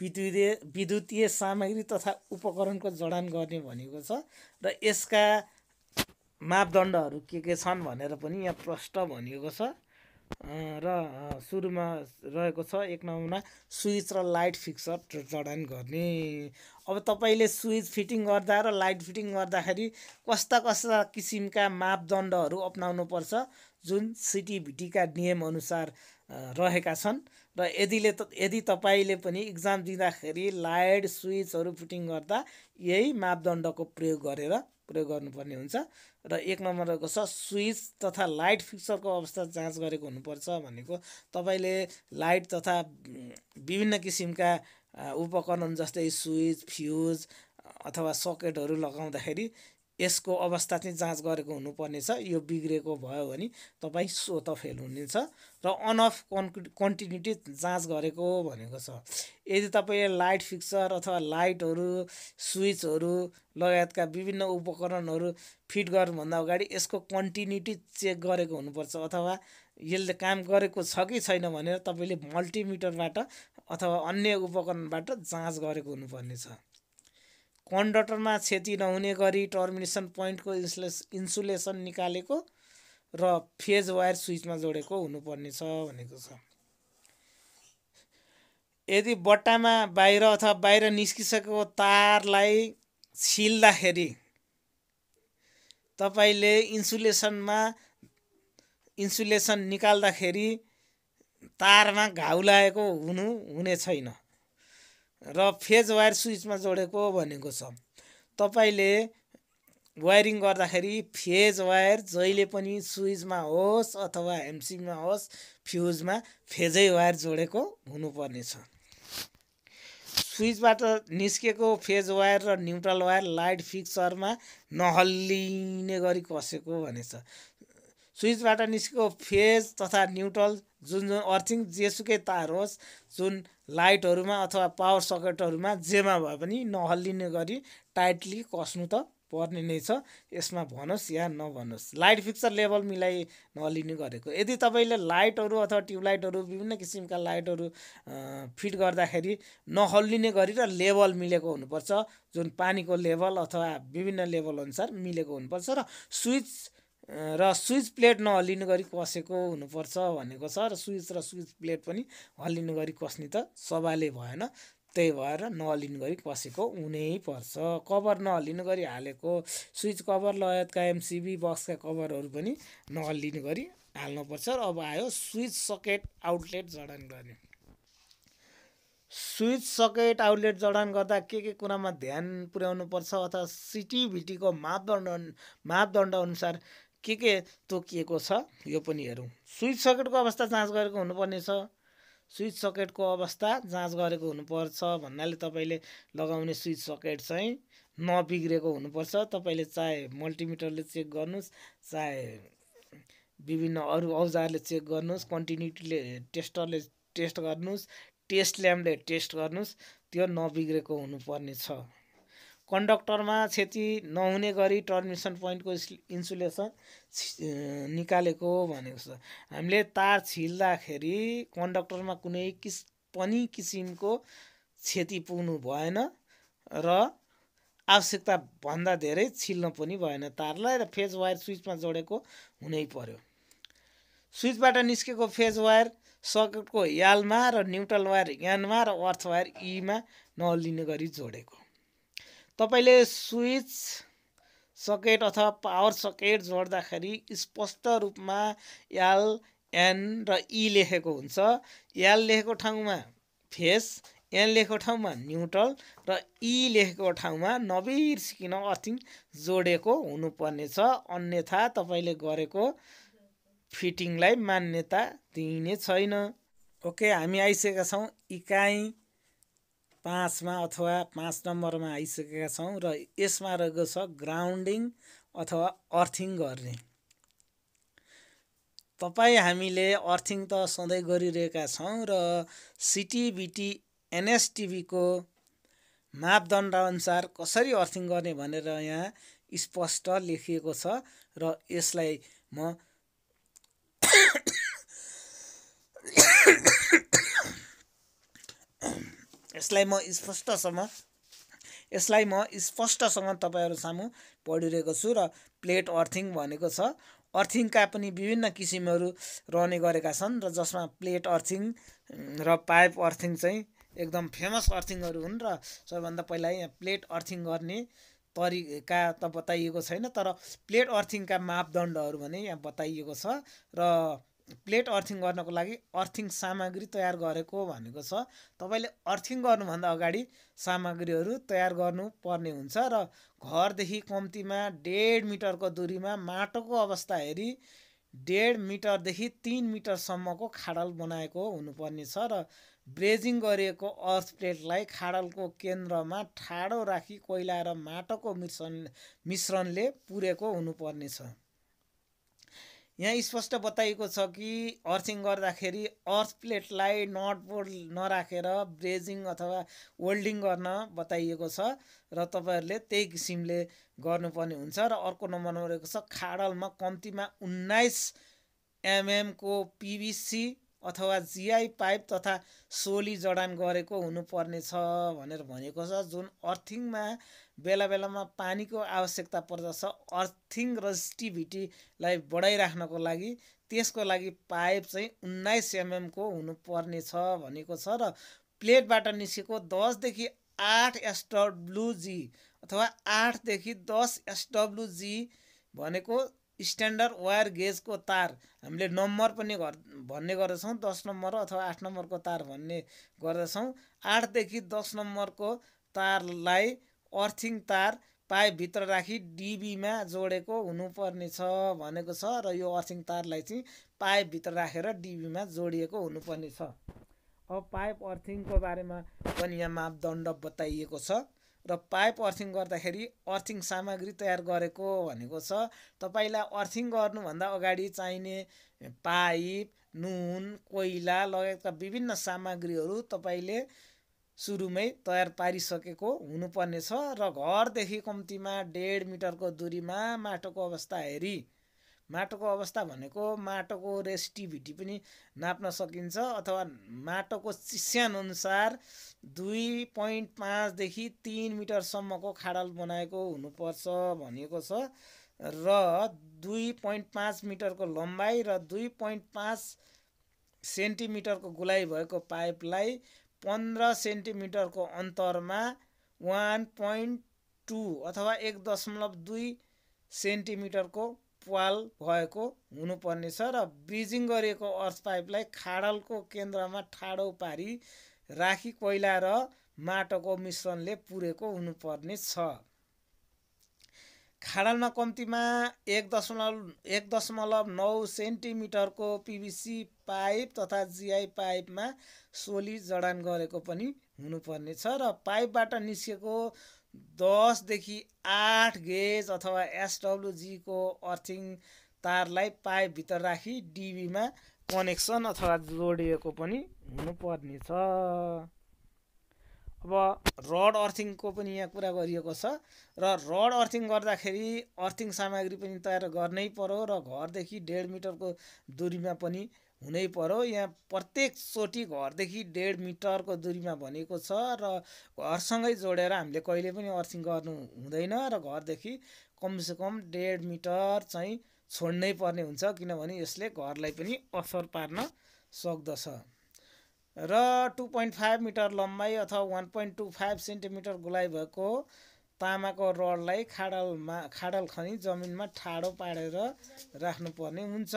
विद्युतीय सामग्री तथा उपकरणको जडान गर्ने भनेको छ र यसका मापदण्डहरू के छन् भनेर पनि यहाँ प्रष्ट भनिएको छ। र सुरुमा रहेको छ 1 नम्बरमा स्विच र लाइट फिक्सर जडान गर्ने। अब तपाईँले स्विच फिटिङ गर्दा र लाइट फिटिङ गर्दाखेरि कस्ता कस्ता किसिमका मापदण्डहरू अपनाउनुपर्छ जुन सिटिभिटीका नियमअनुसार रहेका छन् र यदि तपाईँले पनि इक्जाम दिँदाखेरि लाइट स्विचहरू फिटिङ गर्दा यही मापदण्डको प्रयोग गर्नुपर्ने हुन्छ। र 1 नम्बर रहेको छ स्विच तथा लाइट फिक्सरको अवस्था जाँच गरेको हुनुपर्छ भनेको तपाईँले लाइट तथा विभिन्न किसिमका उपकरण जस्तै स्विच, फ्युज अथवा सकेटहरू लगाउँदाखेरि यसको अवस्था चाहिँ जाँच गरेको हुनुपर्ने छ। यो बिग्रेको भयो भने तपाईँ स्वत फेल हुनेछ। र अन अफ कन्टिन्युटी जाँच गरेको भनेको छ। यदि तपाईँले लाइट फिक्सर अथवा लाइटहरू, स्विचहरू लगायतका विभिन्न उपकरणहरू फिट गर्नुभन्दा अगाडि यसको कन्टिन्युटी चेक गरेको हुनुपर्छ अथवा यसले काम गरेको छ कि छैन भनेर तपाईँले मल्टिमिटरबाट अथवा अन्य उपकरणबाट जाँच गरेको हुनुपर्ने छ। कन्डक्टरमा क्षति नहुने गरी टर्मिनेसन पोइन्टको इन्सुलेसन निकालेको र फेज वायर स्विचमा जोडेको हुनुपर्ने छ भनेको छ। यदि बट्टामा बाहिर अथवा बाहिर निस्किसकेको तारलाई छिल्दाखेरि तपाईँले इन्सुलेसन निकाल्दाखेरि तारमा घाउ लागेको हुने छैन। र फेज वायर स्विचमा जोडेको भनेको छ तपाईँले वायरिङ गर्दाखेरि फेज वायर जहिले पनि स्विचमा होस् अथवा एमसिबीमा होस् फ्युजमा फेजै वायर जोडेको हुनुपर्ने छ। स्विचबाट निस्केको फेज वायर र न्युट्रल वायर लाइट फिक्सरमा नहल्लिने गरी कसेको भनेछ। स्विचबाट निस्केको फेज तथा न्युट्रल जुन अर्थिङ जेसुकै तार होस् जुन लाइटहरूमा अथवा पावर सकेटहरूमा जेमा भए पनि नहल्लिने गरी टाइटली कसनु त पर्ने नै छ। यसमा भनोस् या नभनोस् लाइट फिक्सर लेभल मिलाई नहल्लिने गरेको। यदि तपाईँले लाइटहरू अथवा ट्युबलाइटहरू विभिन्न किसिमका लाइटहरू फिट गर्दाखेरि नहल्लिने गरी र लेभल मिलेको हुनुपर्छ। जुन पानीको लेभल अथवा विभिन्न लेभल अनुसार मिलेको हुनुपर्छ र स्विच प्लेट नहल्लिने गरी कसेको हुनुपर्छ भनेको छ। र स्विच प्लेट पनि हल्लिने गरी कस्ने त सवालै भएन। त्यही भएर नहल्लिने गरी कसेको हुनैपर्छ। कभर नहल्लिने गरी हालेको स्विच कभर लगायतका एमसिबी बक्सका कभरहरू पनि नहल्लिने गरी हाल्नुपर्छ। र अब आयो स्विच सकेट आउटलेट जडान गर्ने। स्विच सकेट आउटलेट जडान गर्दा के कुरामा ध्यान पुर्याउनु पर्छ अथवा सिटिभिटीको मापदण्ड अनुसार के तोकिएको छ यो पनि हेरौँ। स्विच सकेटको अवस्था जाँच गरेको हुनुपर्ने छ। स्विच सकेटको अवस्था जाँच गरेको हुनुपर्छ भन्नाले तपाईँले लगाउने स्विच सकेट चाहिँ नबिग्रेको हुनुपर्छ। तपाईँले चाहे मल्टिमिटरले चेक गर्नुहोस् चाहे विभिन्न अरू औजारले चेक गर्नुहोस् कन्टिन्युटीले टेस्टरले टेस्ट गर्नुहोस् टेस्ट ल्याम्पले टेस्ट गर्नुहोस् त्यो नबिग्रेको हुनुपर्ने छ। कन्डक्टरमा क्षति नहुने गरी टर्मिनेसन पोइन्टको इन्सुलेसन निकालेको भनेको छ। हामीले तार छिल्दाखेरि कन्डक्टरमा कुनै पनि किसिमको क्षति पुग्नु भएन र आवश्यकता भन्दा धेरै छिल्न पनि भएन तारलाई। र फेज वायर स्विचमा जोडेको हुनै पर्यो। स्विचबाट निस्केको फेज वायर सकेटको यालमा र न्युट्रल वायर यानमा र अर्थ वायर ईमा नहल्लिने गरी जोडेको। तपाईँले स्विच सकेट अथवा पावर सकेट जोड्दाखेरि स्पष्ट रूपमा एल एन र ई लेखेको हुन्छ। एल लेखेको ठाउँमा फेज, एन लेखेको ठाउँमा न्युट्रल र ई लेखेको ठाउँमा नबिर्सिकन अर्थिङ जोडेको हुनुपर्ने छ। अन्यथा तपाईँले गरेको फिटिङलाई मान्यता दिइने छैन। ओके, हामी आइसकेका छौँ इकाइ 5मा अथवा 5 नम्बरमा आइसकेका छौँ र यसमा रहेको छ ग्राउन्डिङ अथवा अर्थिङ गर्ने। हामीले अर्थिङ त सधैँ गरिरहेका छौँ र सिटिभिटी एनएसटिभीको मापदण्ड अनुसार कसरी अर्थिङ गर्ने भनेर यहाँ स्पष्ट लेखिएको छ र यसलाई म स्पष्टसँग तपाईँहरू सामु पढिरहेको छु। र प्लेट अर्थिङ भनेको छ। अर्थिङका पनि विभिन्न किसिमहरू रहने गरेका छन् र जसमा प्लेट अर्थिङ र पाइप अर्थिङ चाहिँ एकदम फेमस अर्थिङहरू हुन्। र सबैभन्दा पहिला यहाँ प्लेट अर्थिङ गर्ने तरिका त बताइएको छैन तर प्लेट अर्थिङका मापदण्डहरू भने यहाँ बताइएको छ। र प्लेट अर्थिङ गर्नको लागि अर्थिङ सामग्री तयार गरेको भनेको छ। तपाईँले अर्थिङ गर्नुभन्दा अगाडि सामग्रीहरू तयार गर्नुपर्ने हुन्छ र घरदेखि कम्तीमा 1.5 मिटरको दूरीमा माटोको अवस्था हेरी 1.5 मिटरदेखि 3 मिटरसम्मको खाडल बनाएको हुनुपर्ने छ। र ब्रेजिङ गरिएको अर्थ प्लेटलाई खाडलको केन्द्रमा ठाडो राखी कोइला र माटोको मिश्रणले पुरेको हुनुपर्ने छ। यहाँ स्पष्ट बताइएको छ कि अर्थिङ गर्दाखेरि अर्थ प्लेटलाई नट बोल्ट नराखेर ब्रेजिङ अथवा वेल्डिङ गर्न बताइएको छ र तपाईँहरूले त्यही किसिमले गर्नुपर्ने हुन्छ। र अर्को नम्बरमा रहेको छ खाडलमा कम्तीमा 19 mm को पिभिसी अथवा जिआई पाइप तथा सोली जडान गरेको हुनुपर्नेछ भनेर भनेको छ। जुन अर्थिङमा बेला बेलामा पानीको आवश्यकता पर्दछ अर्थिङ रेजिस्टिभिटीलाई बढाइराख्नको लागि, त्यसको लागि पाइप चाहिँ 19 mm को हुनुपर्नेछ भनेको छ। र प्लेटबाट निस्केको 10 देखि 8 SWG अथवा 8 देखि 10 SWG भनेको स्ट्यान्डर्ड वायर गेजको तार, हामीले नम्बर पनि भन्ने गर्दछौँ, 10 नम्बर अथवा 8 नम्बरको तार भन्ने गर्दछौँ। 8 देखि 10 नम्बरको तारलाई अर्थिङ तार पाइपभित्र राखी डिबीमा जोडेको हुनुपर्नेछ भनेको छ। र यो अर्थिङ तारलाई चाहिँ पाइपभित्र राखेर डिबीमा जोडिएको हुनुपर्ने छ। अब पाइप अर्थिङको बारेमा पनि यहाँ मापदण्ड बताइएको छ। र पाइप अर्थिङ गर्दाखेरि अर्थिङ सामग्री तयार गरेको भनेको छ। तपाईँलाई अर्थिङ गर्नुभन्दा अगाडि चाहिने पाइप, नुन, कोइला लगायतका विभिन्न सामग्रीहरू तपाईँले सुरुमै तयार पारिसकेको हुनुपर्ने छ। र घरदेखि कम्तीमा 1.5 मिटरको दूरीमा माटोको अवस्था हेरी, माटोको अवस्था भनेको माटोको रेसिस्टिभिटी पनि नाप्न सकिन्छ, अथवा माटोको चिस्यान अनुसार 2.5 देखि 3 मिटरसम्मको खाडल बनाएको हुनुपर्छ भनिएको छ। र 2.5 मिटरको लम्बाइ र 2.5 सेन्टिमिटरको गोलाइ भएको पाइपलाई 15 सेन्टिमिटरको अन्तरमा 1.2 अथवा 1.2 सेन्टिमिटरको प्वाल भएको हुनुपर्ने छ। र ब्रिजिङ गरिएको अर्थ पाइपलाई खाडलको केन्द्रमा ठाडो पारी राखी कोइला र माटोको मिश्रणले पुरेको हुनुपर्ने छ। खाडलमा कम्तीमा 1.9 सेन्टिमिटरको PVC पाइप तथा जिआई पाइपमा सोली जडान गरेको पनि हुनुपर्ने छ। र पाइपबाट निस्केको 10 देखि 8 गेज अथवा SWG को अर्थिङ तारलाई पाइपभित्र राखी डिबीमा कनेक्सन अथवा जोडिएको पनि हुनुपर्ने छ। अब रड अर्थिङको पनि यहाँ कुरा गरिएको छ। र रड अर्थिङ गर्दाखेरि अर्थिङ सामग्री पनि तयार गर्नै पर्यो र घरदेखि 1.5 मिटरको दूरीमा पनि हुनै पर्यो। यहाँ प्रत्येक चोटि घरदेखि 1.5 मिटरको दूरीमा भनेको छ। र घरसँगै जोडेर हामीले कहिले पनि अर्थिङ गर्नु हुँदैन। र घरदेखि कमसेकम 1.5 मिटर चाहिँ छोड्नै पर्ने हुन्छ, किनभने यसले घरलाई पनि असर पार्न सक्दछ। र 2.5 मिटर लम्बाइ अथवा 1.25 सेन्टिमिटर गोलाइ भएको तामाको रडलाई खाडल खनी जमिनमा ठाडो पारेर राख्नुपर्ने हुन्छ।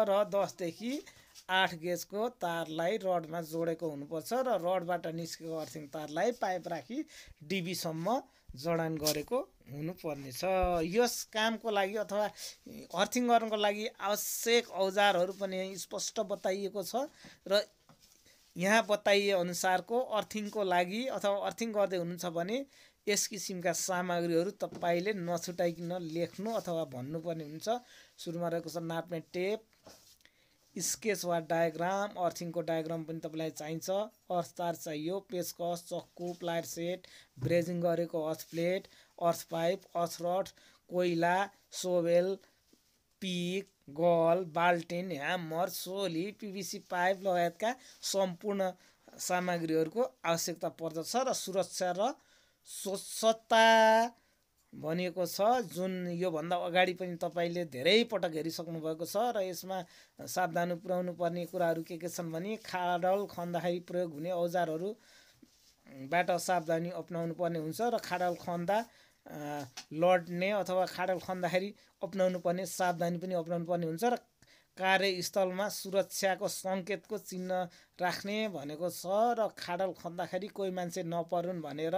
र 10 देखि 8 गेजको तारलाई रडमा जोडेको हुनुपर्छ। र रडबाट निस्केको अर्थिङ तारलाई पाइप राखी डिबीसम्म जडान गरेको हुनुपर्ने छ। यस कामको लागि अथवा अर्थिङ गर्नको लागि आवश्यक औजारहरू पनि स्पष्ट बताइएको छ। र यहाँ बताइए अनुसारको अर्थिङको लागि अथवा अर्थिङ गर्दै हुनुहुन्छ भने यस किसिमका सामग्रीहरू तपाईँले नछुटाइकन लेख्नु अथवा भन्नुपर्ने हुन्छ। सुरुमा रहेको छ नाप्ने टेप, स्केच वा डायग्राम, अर्थिङको डायग्राम पनि तपाईँलाई चाहिन्छ, अर्थ तार चाहियो, पेचकस, चक्कु, प्लायर सेट, ब्रेजिङ गरेको अर्थ प्लेट, अर्थ पाइप, अर्थ रड, कोइला, सोभेल, पिक, गल, बाल्टिन, ह्यामर, सोली, PVC पाइप लगायतका सम्पूर्ण सामग्रीहरूको आवश्यकता पर्दछ। र सुरक्षा र स्वच्छता भनिएको छ, जुन योभन्दा अगाडि पनि तपाईँले धेरै पटक हेरिसक्नु भएको छ। र यसमा सावधानी पुर्याउनु पर्ने कुराहरू के छन् भने खाडल खन्दाखेरि प्रयोग हुने औजारहरूबाट सावधानी अपनाउनु पर्ने हुन्छ। र खाडल खन्दा लड्ने अथवा खाडल खन्दाखेरि अपनाउनु पर्ने सावधानी पनि अपनाउनु पर्ने हुन्छ। र कार्यस्थलमा सुरक्षाको सङ्केतको चिन्ह राख्ने भनेको छ। र खाडल खन्दाखेरि कोही मान्छे नपरुन् भनेर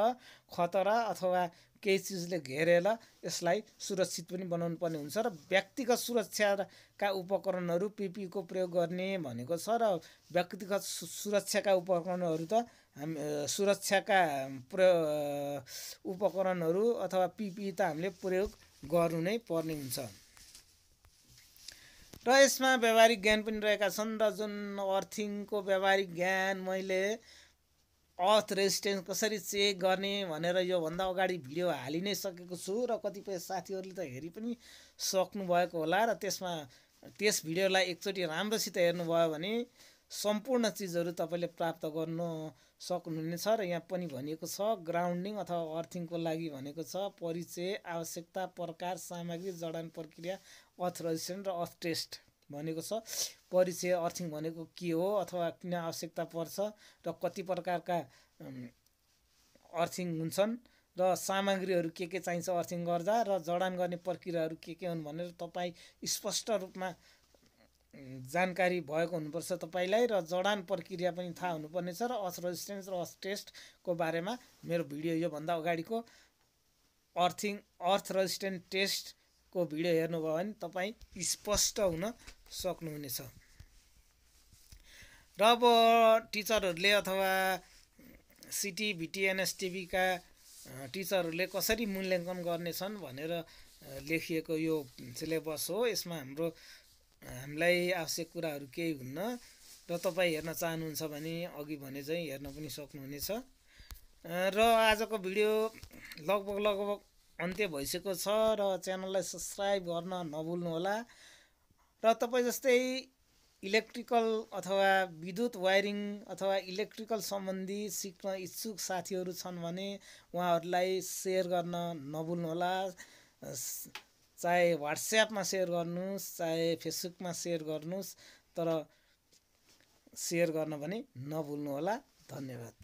खतरा अथवा केही चिजले घेरेर यसलाई सुरक्षित पनि बनाउनु पर्ने हुन्छ। र व्यक्तिगत सुरक्षाका उपकरणहरू PPE को प्रयोग गर्ने भनेको छ। र व्यक्तिगत सुरक्षाका उपकरणहरू त सुरक्षाका उपकरणहरू अथवा PPE त हामीले प्रयोग गर्नु नै पर्ने हुन्छ। र यसमा व्यावहारिक ज्ञान पनि रहेका छन्। र जुन अर्थिङको व्यावहारिक ज्ञान मैले अर्थ रेजिस्टेन्स कसरी चेक गर्ने भनेर योभन्दा अगाडि भिडियो हालि नै सकेको छु। र कतिपय साथीहरूले त हेरि पनि सक्नुभएको होला। र त्यस भिडियोलाई एकचोटि राम्रोसित हेर्नुभयो भने सम्पूर्ण चिजहरू तपाईँले प्राप्त गर्न सक्नुहुनेछ। र यहाँ पनि भनिएको छ ग्राउन्डिङ अथवा अर्थिङको लागि भनेको छ परिचय, आवश्यकता, प्रकार, सामग्री, जडान प्रक्रिया, अर्थ रजिस्ट्रेसन र अर्थ टेस्ट भनेको छ। परिचय अर्थिङ भनेको के हो अथवा किन आवश्यकता पर्छ र कति प्रकारका अर्थिङ हुन्छन् र सामग्रीहरू के चाहिन्छ अर्थिङ गर्दा र जडान गर्ने प्रक्रियाहरू के हुन् भनेर तपाईँ स्पष्ट रूपमा जानकारी भएको हुनुपर्छ तपाईँलाई। र जडान प्रक्रिया पनि थाहा हुनुपर्नेछ र अर्थ रेजिस्टेन्स र अर्थ टेस्टको बारेमा मेरो भिडियो योभन्दा अगाडिको अर्थ रेजिस्टेन्स टेस्टको भिडियो हेर्नुभयो भने तपाईँ स्पष्ट हुन सक्नुहुनेछ। र अब टिचरहरूले अथवा सिटी, भिटी, एनएसटिभीका टिचरहरूले कसरी मूल्याङ्कन गर्नेछन् भनेर लेखिएको यो सिलेबस हो। यसमा हामीलाई आवश्यक कुराहरू केही हुन्न र तपाईँ हेर्न चाहनुहुन्छ भने अघि भने चाहिँ हेर्न पनि सक्नुहुनेछ। र आजको भिडियो लगभग अन्त्य भइसकेको छ र च्यानललाई सब्सक्राइब गर्न नभुल्नुहोला। र तपाईँ जस्तै इलेक्ट्रिकल अथवा विद्युत वायरिङ अथवा इलेक्ट्रिकल सम्बन्धी सिक्न इच्छुक साथीहरू छन् भने उहाँहरूलाई सेयर गर्न नभुल्नुहोला। चाहे व्हाट्सएपमा सेयर गर्नुहोस्, चाहे फेसबुकमा सेयर गर्नुहोस्, तर सेयर गर्न पनि नभुल्नुहोला। धन्यवाद।